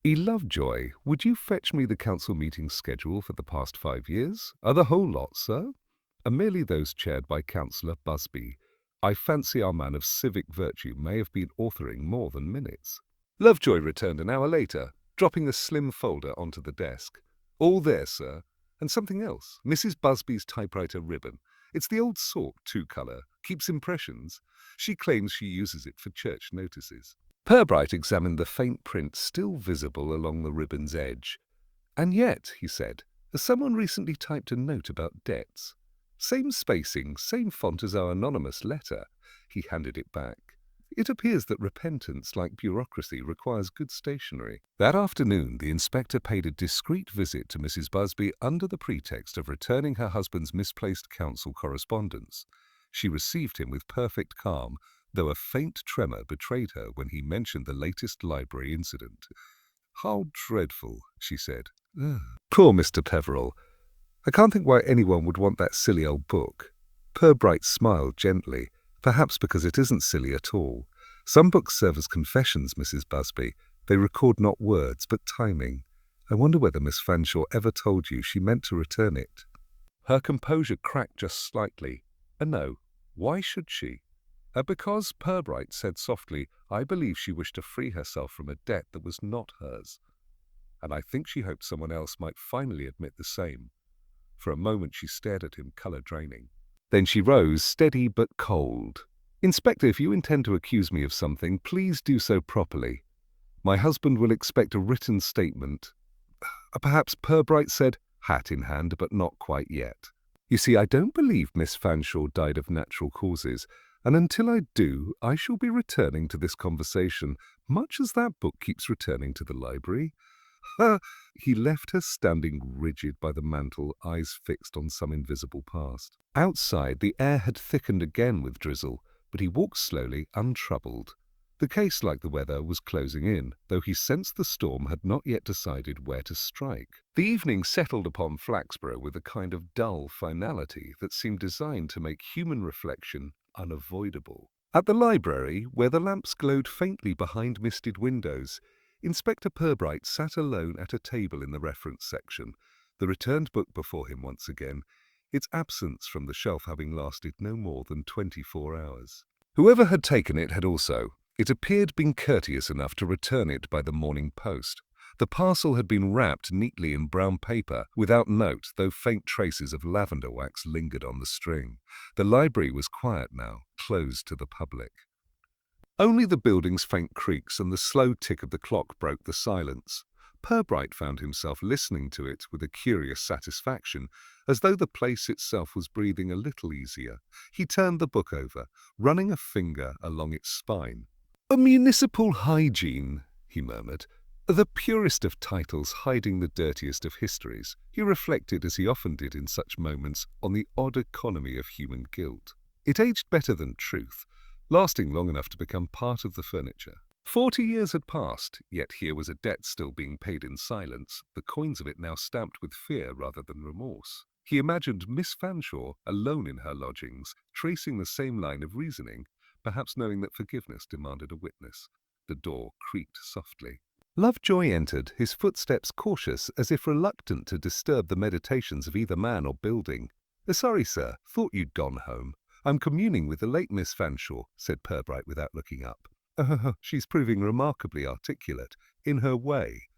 "Lovejoy, would you fetch me the council meeting schedule for the past 5 years? The whole lot, sir? Merely those chaired by Councillor Busby. I fancy our man of civic virtue may have been authoring more than minutes." Lovejoy returned an hour later, dropping a slim folder onto the desk. "All there, sir. And something else, Mrs. Busby's typewriter ribbon. It's the old sort, two-colour, keeps impressions. She claims she uses it for church notices. Purbright examined the faint print still visible along the ribbon's edge. And yet, he said, someone recently typed a note about debts. Same spacing, same font as our anonymous letter. He handed it back. It appears that repentance, like bureaucracy, requires good stationery. That afternoon, the inspector paid a discreet visit to Mrs. Busby under the pretext of returning her husband's misplaced council correspondence. She received him with perfect calm, though a faint tremor betrayed her when he mentioned the latest library incident. "How dreadful," she said. "Poor Mr. Peveril. I can't think why anyone would want that silly old book." Purbright smiled gently, perhaps because it isn't silly at all. Some books serve as confessions, Mrs. Busby. They record not words, but timing. I wonder whether Miss Fanshawe ever told you she meant to return it. Her composure cracked just slightly. No. Why should she? Because, Purbright said softly, I believe she wished to free herself from a debt that was not hers. And I think she hoped someone else might finally admit the same. For a moment she stared at him, colour draining. Then she rose, steady but cold. "Inspector, if you intend to accuse me of something, please do so properly. My husband will expect a written statement." Perhaps, Purbright said, hat in hand, but not quite yet. "You see, I don't believe Miss Fanshawe died of natural causes, and until I do, I shall be returning to this conversation, much as that book keeps returning to the library." He left her standing rigid by the mantel, eyes fixed on some invisible past. Outside, the air had thickened again with drizzle, but he walked slowly, untroubled. The case, like the weather, was closing in, though he sensed the storm had not yet decided where to strike. The evening settled upon Flaxborough with a kind of dull finality that seemed designed to make human reflection unavoidable. At the library, where the lamps glowed faintly behind misted windows, Inspector Purbright sat alone at a table in the reference section, the returned book before him once again, its absence from the shelf having lasted no more than 24 hours. Whoever had taken it had also, it appeared, been courteous enough to return it by the morning post. The parcel had been wrapped neatly in brown paper, without note, though faint traces of lavender wax lingered on the string. The library was quiet now, closed to the public. Only the building's faint creaks and the slow tick of the clock broke the silence. Purbright found himself listening to it with a curious satisfaction, as though the place itself was breathing a little easier. He turned the book over, running a finger along its spine. "A municipal hygiene," he murmured. "The purest of titles hiding the dirtiest of histories." He reflected, as he often did in such moments, on the odd economy of human guilt. It aged better than truth, lasting long enough to become part of the furniture. 40 years had passed, yet here was a debt still being paid in silence, the coins of it now stamped with fear rather than remorse. He imagined Miss Fanshawe alone in her lodgings, tracing the same line of reasoning, perhaps knowing that forgiveness demanded a witness. The door creaked softly. Lovejoy entered, his footsteps cautious, as if reluctant to disturb the meditations of either man or building. "Sorry, sir, thought you'd gone home. I'm communing with the late Miss Fanshawe," said Purbright without looking up. She's proving remarkably articulate, in her way."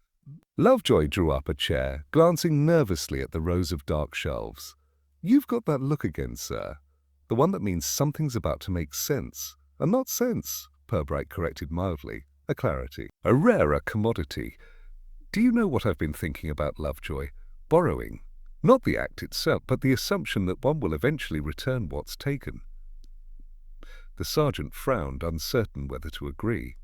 Lovejoy drew up a chair, glancing nervously at the rows of dark shelves. "You've got that look again, sir. The one that means something's about to make sense. And not sense," Purbright corrected mildly, "a clarity. A rarer commodity. Do you know what I've been thinking about, Lovejoy? Borrowing. Not the act itself, but the assumption that one will eventually return what's taken." The sergeant frowned, uncertain whether to agree.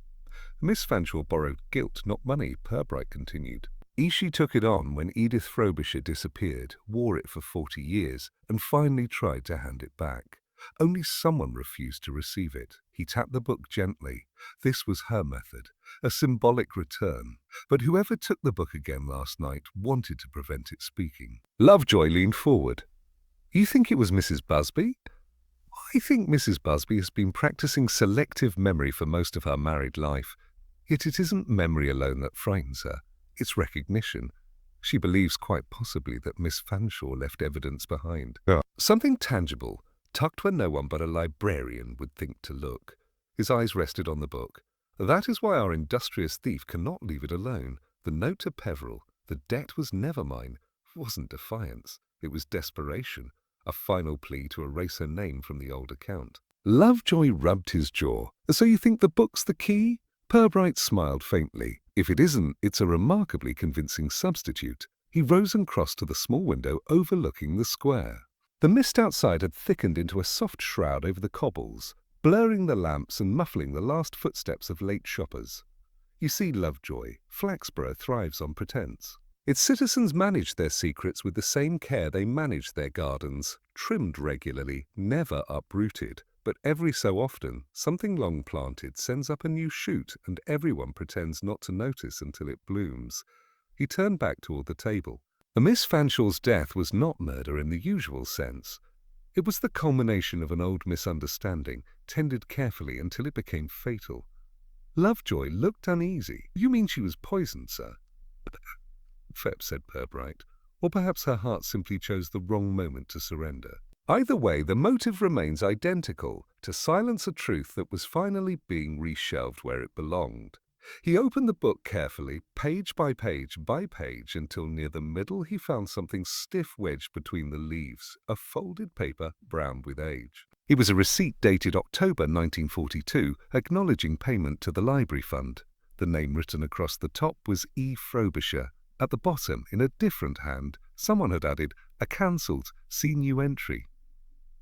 "Miss Fanshawe borrowed guilt, not money," Purbright continued. "She took it on when Edith Frobisher disappeared, wore it for 40 years, and finally tried to hand it back. Only someone refused to receive it." He tapped the book gently. This was her method, a symbolic return. But whoever took the book again last night wanted to prevent it speaking. Lovejoy leaned forward. "You think it was Mrs. Busby?" "I think Mrs. Busby has been practicing selective memory for most of her married life. Yet it isn't memory alone that frightens her. It's recognition. She believes quite possibly that Miss Fanshawe left evidence behind. Something tangible, tucked where no one but a librarian would think to look." His eyes rested on the book. "That is why our industrious thief cannot leave it alone. The note to Peveril, the debt was never mine. It wasn't defiance, it was desperation, a final plea to erase her name from the old account. Lovejoy rubbed his jaw. So you think the book's the key? Purbright smiled faintly. If it isn't, it's a remarkably convincing substitute. He rose and crossed to the small window overlooking the square. The mist outside had thickened into a soft shroud over the cobbles, blurring the lamps and muffling the last footsteps of late shoppers. You see, Lovejoy, Flaxborough thrives on pretense. Its citizens manage their secrets with the same care they manage their gardens, trimmed regularly, never uprooted. But every so often, something long planted sends up a new shoot and everyone pretends not to notice until it blooms. He turned back toward the table. Miss Fanshaw's death was not murder in the usual sense. It was the culmination of an old misunderstanding, tended carefully until it became fatal. Lovejoy looked uneasy. You mean she was poisoned, sir? Phepps said Purbright. Or perhaps her heart simply chose the wrong moment to surrender. Either way, the motive remains identical, to silence a truth that was finally being reshelved where it belonged. He opened the book carefully, page by page by page, until near the middle he found something stiff wedged between the leaves, a folded paper browned with age. It was a receipt dated October 1942, acknowledging payment to the library fund. The name written across the top was E. Frobisher. At the bottom, in a different hand, someone had added, "A cancelled, see new entry."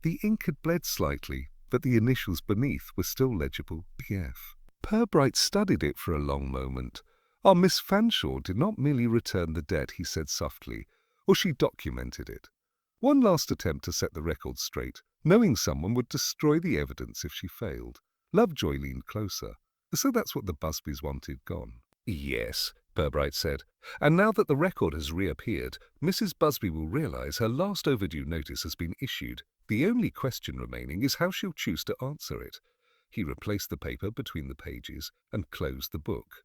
The ink had bled slightly, but the initials beneath were still legible, P.F. Purbright studied it for a long moment. Our Miss Fanshawe did not merely return the debt, he said softly, or she documented it. One last attempt to set the record straight, knowing someone would destroy the evidence if she failed. Lovejoy leaned closer. So that's what the Busbys wanted gone. Yes, Purbright said. And now that the record has reappeared, Mrs. Busby will realize her last overdue notice has been issued. The only question remaining is how she'll choose to answer it. He replaced the paper between the pages and closed the book.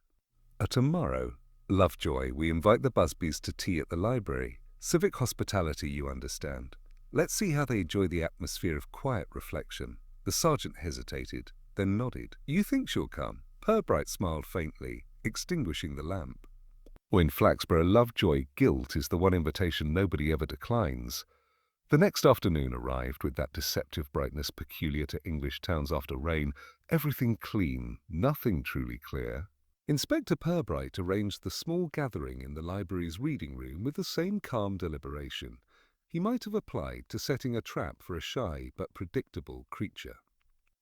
Tomorrow, Lovejoy, we invite the Busbys to tea at the library. Civic hospitality, you understand. Let's see how they enjoy the atmosphere of quiet reflection. The sergeant hesitated, then nodded. You think she'll come? Purbright smiled faintly, extinguishing the lamp. In Flaxborough, Lovejoy, guilt is the one invitation nobody ever declines. The next afternoon arrived with that deceptive brightness peculiar to English towns after rain, everything clean, nothing truly clear. Inspector Purbright arranged the small gathering in the library's reading room with the same calm deliberation. He might have applied to setting a trap for a shy but predictable creature.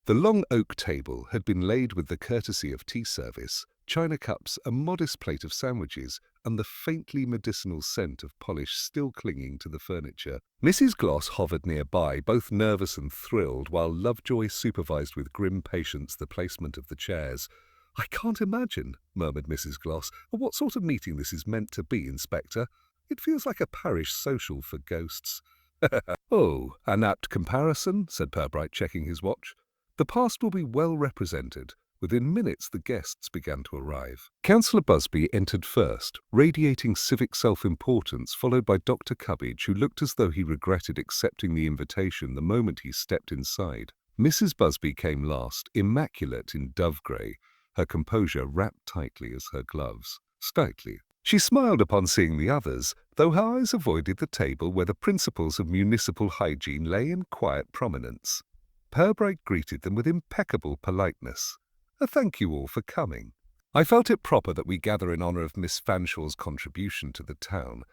The long oak table had been laid with the courtesy of tea service, china cups, a modest plate of sandwiches, and the faintly medicinal scent of polish still clinging to the furniture. Mrs. Gloss hovered nearby, both nervous and thrilled, while Lovejoy supervised with grim patience the placement of the chairs. "I can't imagine," murmured Mrs. Gloss, "what sort of meeting this is meant to be, Inspector. It feels like a parish social for ghosts." "Oh, an apt comparison," said Purbright, checking his watch. "The past will be well represented." Within minutes the guests began to arrive. Councillor Busby entered first, radiating civic self-importance, followed by Dr. Cubbage, who looked as though he regretted accepting the invitation the moment he stepped inside. Mrs. Busby came last, immaculate in dove-grey, her composure wrapped tightly as her gloves. Stately. She smiled upon seeing the others, though her eyes avoided the table where the principles of municipal hygiene lay in quiet prominence. Purbright greeted them with impeccable politeness. "Thank you all for coming. I felt it proper that we gather in honour of Miss Fanshaw's contribution to the town,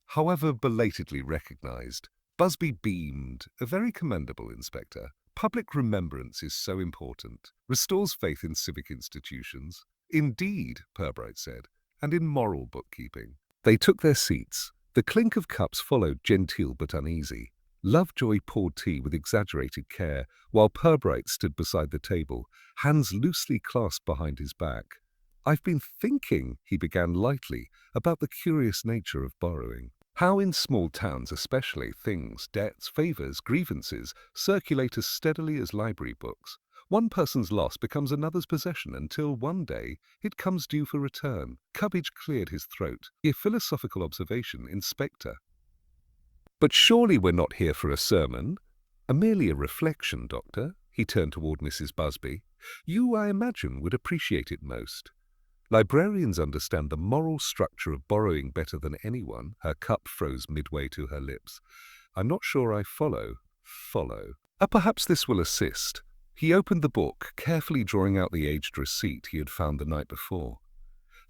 however belatedly recognised." Busby beamed. "Very commendable, Inspector. Public remembrance is so important. Restores faith in civic institutions." "Indeed," Purbright said, "and in moral bookkeeping." They took their seats. The clink of cups followed, genteel but uneasy. Lovejoy poured tea with exaggerated care, while Purbright stood beside the table, hands loosely clasped behind his back. "I've been thinking," he began lightly, "about the curious nature of borrowing. How in small towns especially, things, debts, favours, grievances, circulate as steadily as library books. One person's loss becomes another's possession until one day it comes due for return." Cubbage cleared his throat. "A philosophical observation, Inspector." "But surely we're not here for a sermon." Merely a reflection, Doctor." He turned toward Mrs. Busby. "You, I imagine, would appreciate it most." Librarians understand the moral structure of borrowing better than anyone. Her cup froze midway to her lips. I'm not sure I follow. Perhaps this will assist. He opened the book, carefully drawing out the aged receipt he had found the night before.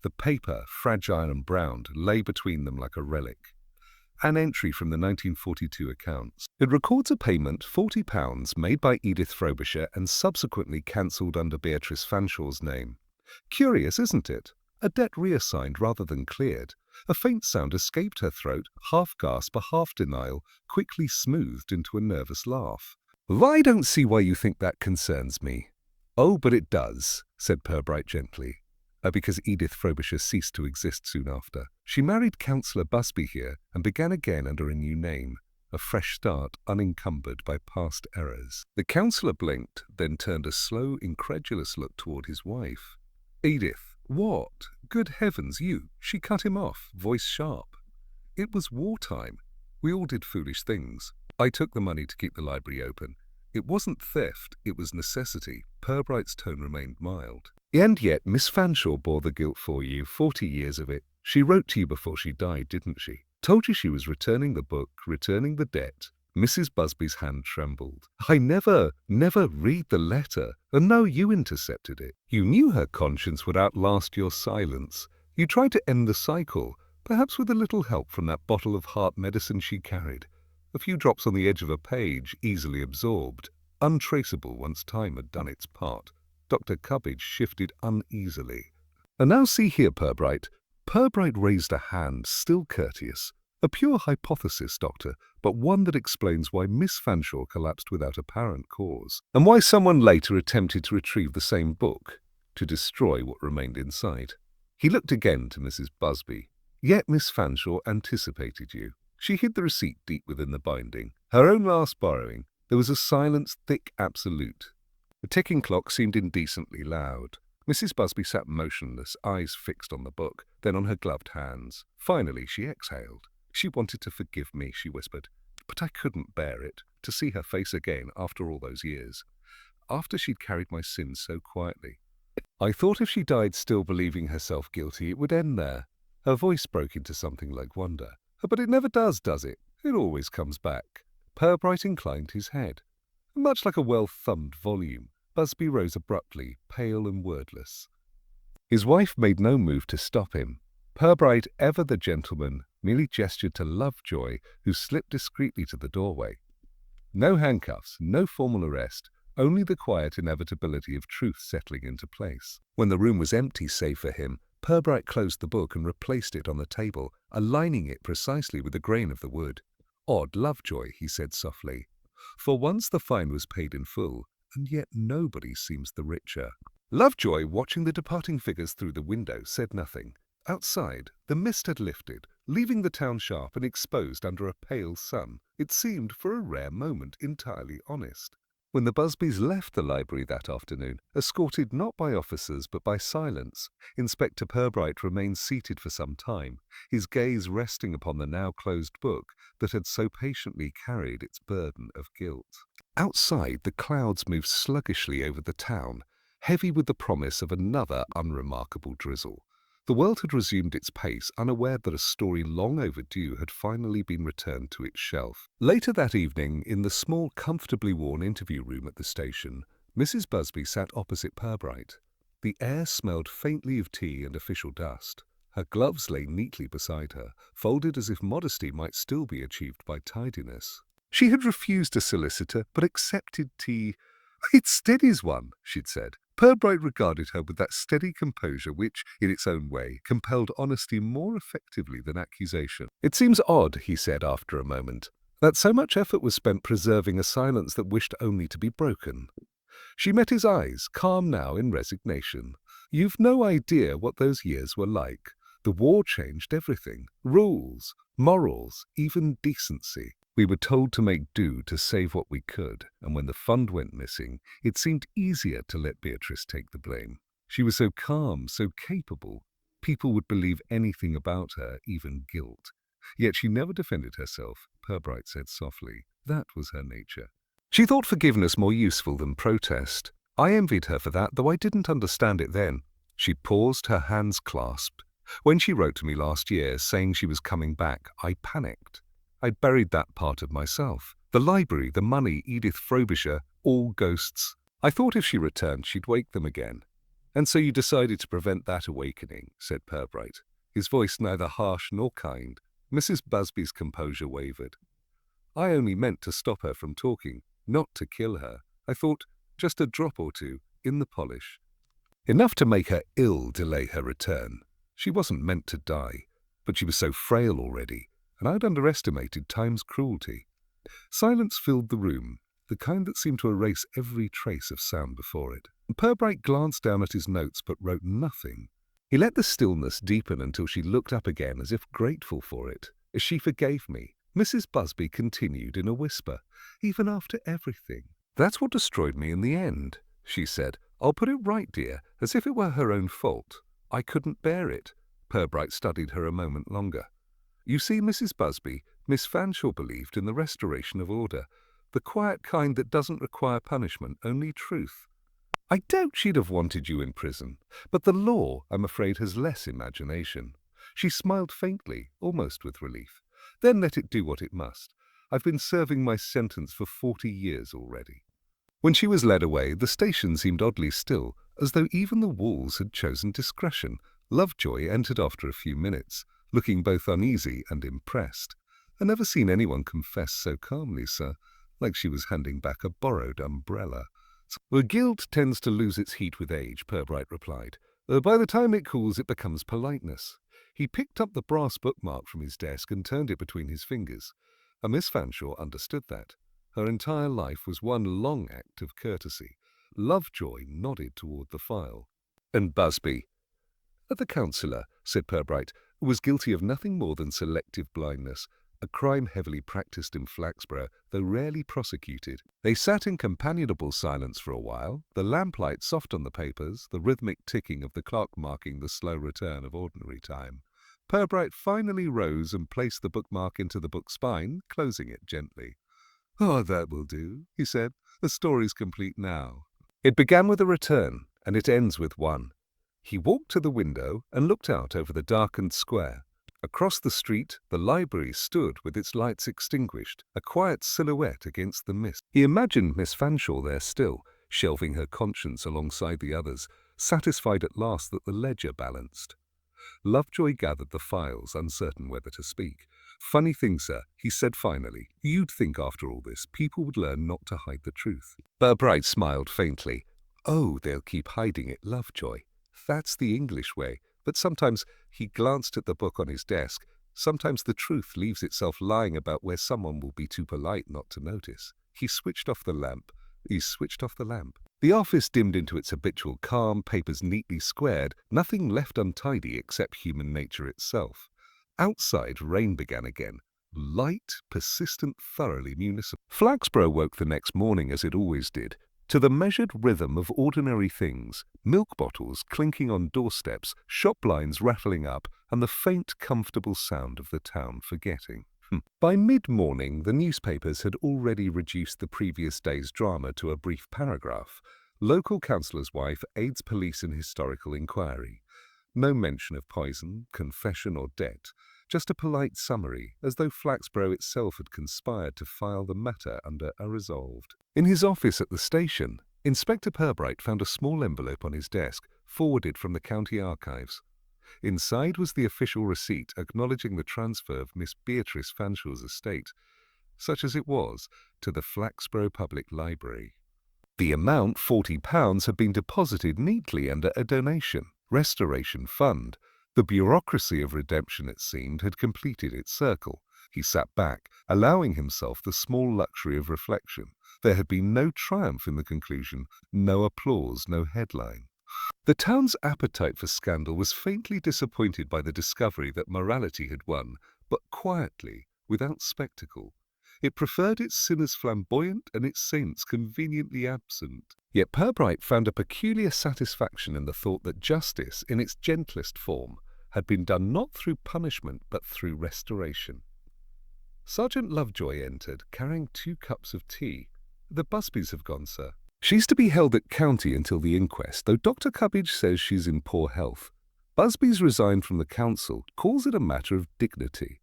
The paper, fragile and browned, lay between them like a relic. An entry from the 1942 accounts. It records a payment, £40, made by Edith Frobisher and subsequently cancelled under Beatrice Fanshaw's name. Curious, isn't it? A debt reassigned rather than cleared. A faint sound escaped her throat, half gasp, a half denial, quickly smoothed into a nervous laugh. I don't see why you think that concerns me. Oh, but it does, said Purbright gently. Because Edith Frobisher ceased to exist soon after. She married Councillor Busby here and began again under a new name, a fresh start unencumbered by past errors. The councillor blinked, then turned a slow, incredulous look toward his wife. Edith, what? Good heavens, you! She cut him off, voice sharp. It was wartime. We all did foolish things. I took the money to keep the library open. It wasn't theft, it was necessity. Purbright's tone remained mild. And yet Miss Fanshawe bore the guilt for you, 40 years of it. She wrote to you before she died, didn't she? Told you she was returning the book, returning the debt. Mrs. Busby's hand trembled. I never read the letter, and no, you intercepted it. You knew her conscience would outlast your silence. You tried to end the cycle, perhaps with a little help from that bottle of heart medicine she carried. A few drops on the edge of a page, easily absorbed, untraceable once time had done its part. Dr. Cubbage shifted uneasily. And now see here, Purbright. Purbright raised a hand, still courteous. A pure hypothesis, Doctor, but one that explains why Miss Fanshawe collapsed without apparent cause, and why someone later attempted to retrieve the same book, to destroy what remained inside. He looked again to Mrs. Busby. Yet Miss Fanshawe anticipated you. She hid the receipt deep within the binding. Her own last borrowing. There was a silence thick absolute. The ticking clock seemed indecently loud. Mrs. Busby sat motionless, eyes fixed on the book, then on her gloved hands. Finally she exhaled. She wanted to forgive me, she whispered, but I couldn't bear it, to see her face again after all those years, after she'd carried my sins so quietly. I thought if she died still believing herself guilty, it would end there. Her voice broke into something like wonder. But it never does it? It always comes back. Purbright inclined his head. Much like a well-thumbed volume, Busby rose abruptly, pale and wordless. His wife made no move to stop him. Purbright, ever the gentleman, merely gestured to Lovejoy, who slipped discreetly to the doorway. No handcuffs, no formal arrest, only the quiet inevitability of truth settling into place. When the room was empty save for him, Purbright closed the book and replaced it on the table, aligning it precisely with the grain of the wood. Odd Lovejoy, he said softly. For once the fine was paid in full, and yet nobody seems the richer. Lovejoy, watching the departing figures through the window, said nothing. Outside, the mist had lifted, leaving the town sharp and exposed under a pale sun. It seemed, for a rare moment, entirely honest. When the Busbys left the library that afternoon, escorted not by officers but by silence, Inspector Purbright remained seated for some time, his gaze resting upon the now closed book that had so patiently carried its burden of guilt. Outside, the clouds moved sluggishly over the town, heavy with the promise of another unremarkable drizzle. The world had resumed its pace, unaware that a story long overdue had finally been returned to its shelf. Later that evening, in the small, comfortably worn interview room at the station, Mrs. Busby sat opposite Purbright. The air smelled faintly of tea and official dust. Her gloves lay neatly beside her, folded as if modesty might still be achieved by tidiness. She had refused a solicitor, but accepted tea. "It steadies one," she'd said. Purbright regarded her with that steady composure which, in its own way, compelled honesty more effectively than accusation. "It seems odd," he said after a moment, "that so much effort was spent preserving a silence that wished only to be broken." She met his eyes, calm now in resignation. "You've no idea what those years were like. The war changed everything. Rules, morals, even decency. We were told to make do to save what we could, and when the fund went missing, it seemed easier to let Beatrice take the blame. She was so calm, so capable. People would believe anything about her, even guilt. Yet she never defended herself," Purbright said softly. That was her nature. She thought forgiveness more useful than protest. I envied her for that, though I didn't understand it then. She paused, her hands clasped. When she wrote to me last year saying she was coming back, I panicked. I'd buried that part of myself. The library, the money, Edith Frobisher, all ghosts. I thought if she returned, she'd wake them again. And so you decided to prevent that awakening, said Purbright, his voice neither harsh nor kind. Mrs. Busby's composure wavered. I only meant to stop her from talking, not to kill her. I thought just a drop or two, in the polish. Enough to make her ill delay her return. She wasn't meant to die, but she was so frail already, and I'd underestimated time's cruelty. Silence filled the room, the kind that seemed to erase every trace of sound before it. Purbright glanced down at his notes but wrote nothing. He let the stillness deepen until she looked up again as if grateful for it. As she forgave me, Mrs. Busby continued in a whisper, even after everything. That's what destroyed me in the end, she said. I'll put it right, dear, as if it were her own fault. I couldn't bear it. Purbright studied her a moment longer. You see, Mrs. Busby, Miss Fanshawe believed in the restoration of order, the quiet kind that doesn't require punishment, only truth. I doubt she'd have wanted you in prison, but the law, I'm afraid, has less imagination. She smiled faintly, almost with relief. Then let it do what it must. I've been serving my sentence for 40 years already. When she was led away, the station seemed oddly still, as though even the walls had chosen discretion. Lovejoy entered after a few minutes, looking both uneasy and impressed. I've never seen anyone confess so calmly, sir, like she was handing back a borrowed umbrella. Well, guilt tends to lose its heat with age, Purbright replied. By the time it cools, it becomes politeness. He picked up the brass bookmark from his desk and turned it between his fingers. And Miss Fanshawe understood that. Her entire life was one long act of courtesy. Lovejoy nodded toward the file. And Busby? The counsellor, said Purbright, was guilty of nothing more than selective blindness, a crime heavily practised in Flaxborough, though rarely prosecuted. They sat in companionable silence for a while, the lamplight soft on the papers, the rhythmic ticking of the clock marking the slow return of ordinary time. Purbright finally rose and placed the bookmark into the book spine, closing it gently. Oh, that will do, he said. The story's complete now. It began with a return, and it ends with one. He walked to the window and looked out over the darkened square. Across the street, the library stood with its lights extinguished, a quiet silhouette against the mist. He imagined Miss Fanshawe there still, shelving her conscience alongside the others, satisfied at last that the ledger balanced. Lovejoy gathered the files, uncertain whether to speak. Funny thing, sir, he said finally. You'd think after all this, people would learn not to hide the truth. Purbright smiled faintly. Oh, they'll keep hiding it, Lovejoy. That's the English way. But sometimes, he glanced at the book on his desk, sometimes the truth leaves itself lying about where someone will be too polite not to notice. He switched off the lamp. The office dimmed into its habitual calm, papers neatly squared, nothing left untidy except human nature itself. Outside, rain began again. Light, persistent, thoroughly municipal. Flaxborough woke the next morning as it always did, to the measured rhythm of ordinary things, milk bottles clinking on doorsteps, shop blinds rattling up, and the faint, comfortable sound of the town forgetting. By mid-morning, the newspapers had already reduced the previous day's drama to a brief paragraph. Local councillor's wife aids police in historical inquiry. No mention of poison, confession or debt, just a polite summary, as though Flaxborough itself had conspired to file the matter under unresolved. In his office at the station, Inspector Purbright found a small envelope on his desk, forwarded from the county archives. Inside was the official receipt acknowledging the transfer of Miss Beatrice Fanshawe's estate, such as it was, to the Flaxborough Public Library. The amount, £40, had been deposited neatly under a donation, restoration fund. The bureaucracy of redemption, it seemed, had completed its circle. He sat back, allowing himself the small luxury of reflection. There had been no triumph in the conclusion, no applause, no headline. The town's appetite for scandal was faintly disappointed by the discovery that morality had won, but quietly, without spectacle. It preferred its sinners flamboyant and its saints conveniently absent. Yet Purbright found a peculiar satisfaction in the thought that justice, in its gentlest form, had been done not through punishment but through restoration. Sergeant Lovejoy entered, carrying 2 cups of tea. The Busbys have gone, sir. She's to be held at county until the inquest, though Dr. Cubbage says she's in poor health. Busby's resigned from the council, calls it a matter of dignity.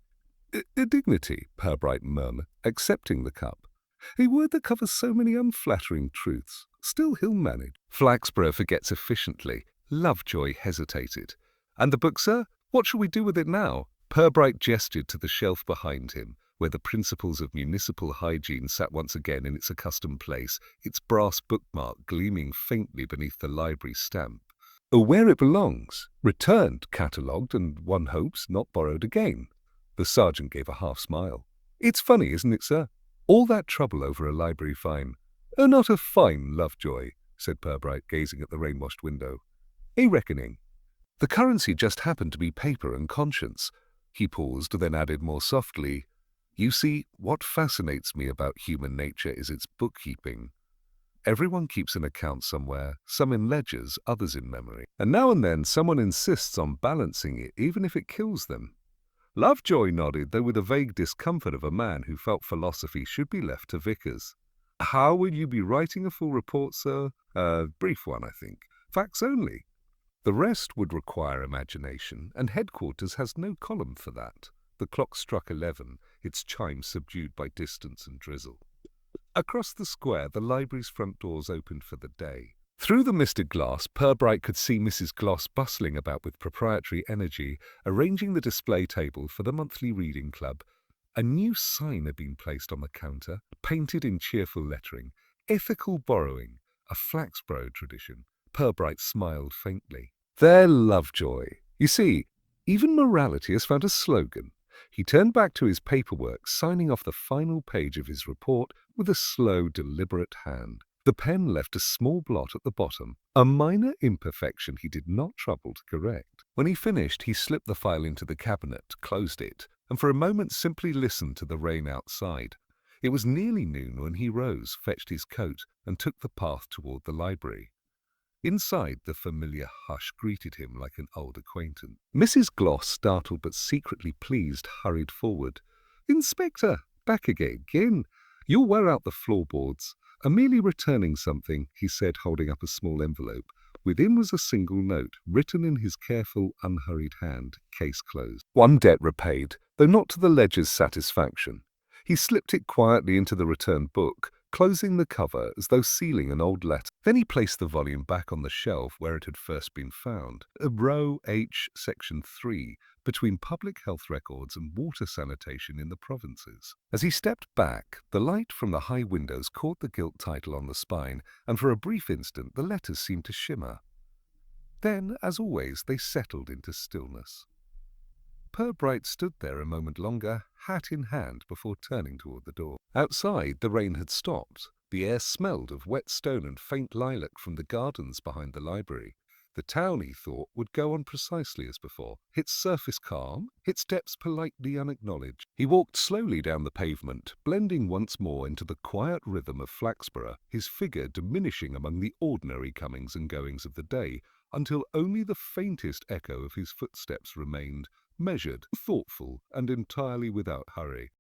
Dignity, Purbright murmured, accepting the cup. A word that covers so many unflattering truths. Still he'll manage. Flaxborough forgets efficiently. Lovejoy hesitated. And the book, sir? What shall we do with it now? Purbright gestured to the shelf behind him, where the principles of municipal hygiene sat once again in its accustomed place, its brass bookmark gleaming faintly beneath the library stamp. Where it belongs. Returned, catalogued, and one hopes not borrowed again. The sergeant gave a half-smile. It's funny, isn't it, sir? All that trouble over a library fine. Not a fine, Lovejoy, said Purbright, gazing at the rain-washed window. A reckoning. The currency just happened to be paper and conscience. He paused, then added more softly, You see, what fascinates me about human nature is its bookkeeping. Everyone keeps an account somewhere, some in ledgers, others in memory. And now and then someone insists on balancing it, even if it kills them. Lovejoy nodded, though with a vague discomfort of a man who felt philosophy should be left to vicars. How will you be writing a full report, sir? Brief one, I think. Facts only. The rest would require imagination, and headquarters has no column for that. The clock struck 11, its chime subdued by distance and drizzle. Across the square, the library's front doors opened for the day. Through the misted glass, Purbright could see Mrs. Gloss bustling about with proprietary energy, arranging the display table for the monthly reading club. A new sign had been placed on the counter, painted in cheerful lettering. Ethical borrowing, a Flaxborough tradition. Purbright smiled faintly. There, Lovejoy. You see, even morality has found a slogan. He turned back to his paperwork, signing off the final page of his report with a slow, deliberate hand. The pen left a small blot at the bottom, a minor imperfection he did not trouble to correct. When he finished, he slipped the file into the cabinet, closed it, and for a moment simply listened to the rain outside. It was nearly noon when he rose, fetched his coat, and took the path toward the library. Inside, the familiar hush greeted him like an old acquaintance. Mrs. Gloss, startled but secretly pleased, hurried forward. Inspector, back again. You'll wear out the floorboards. I'm merely returning something, he said, holding up a small envelope. Within was a single note, written in his careful, unhurried hand, case closed. One debt repaid, though not to the ledger's satisfaction. He slipped it quietly into the returned book, closing the cover as though sealing an old letter. Then he placed the volume back on the shelf where it had first been found, row H, section 3, between public health records and water sanitation in the provinces. As he stepped back, the light from the high windows caught the gilt title on the spine, and for a brief instant the letters seemed to shimmer. Then, as always, they settled into stillness. Purbright stood there a moment longer, hat in hand, before turning toward the door. Outside, the rain had stopped. The air smelled of wet stone and faint lilac from the gardens behind the library. The town, he thought, would go on precisely as before, its surface calm, its depths politely unacknowledged. He walked slowly down the pavement, blending once more into the quiet rhythm of Flaxborough, his figure diminishing among the ordinary comings and goings of the day, until only the faintest echo of his footsteps remained, measured, thoughtful, and entirely without hurry.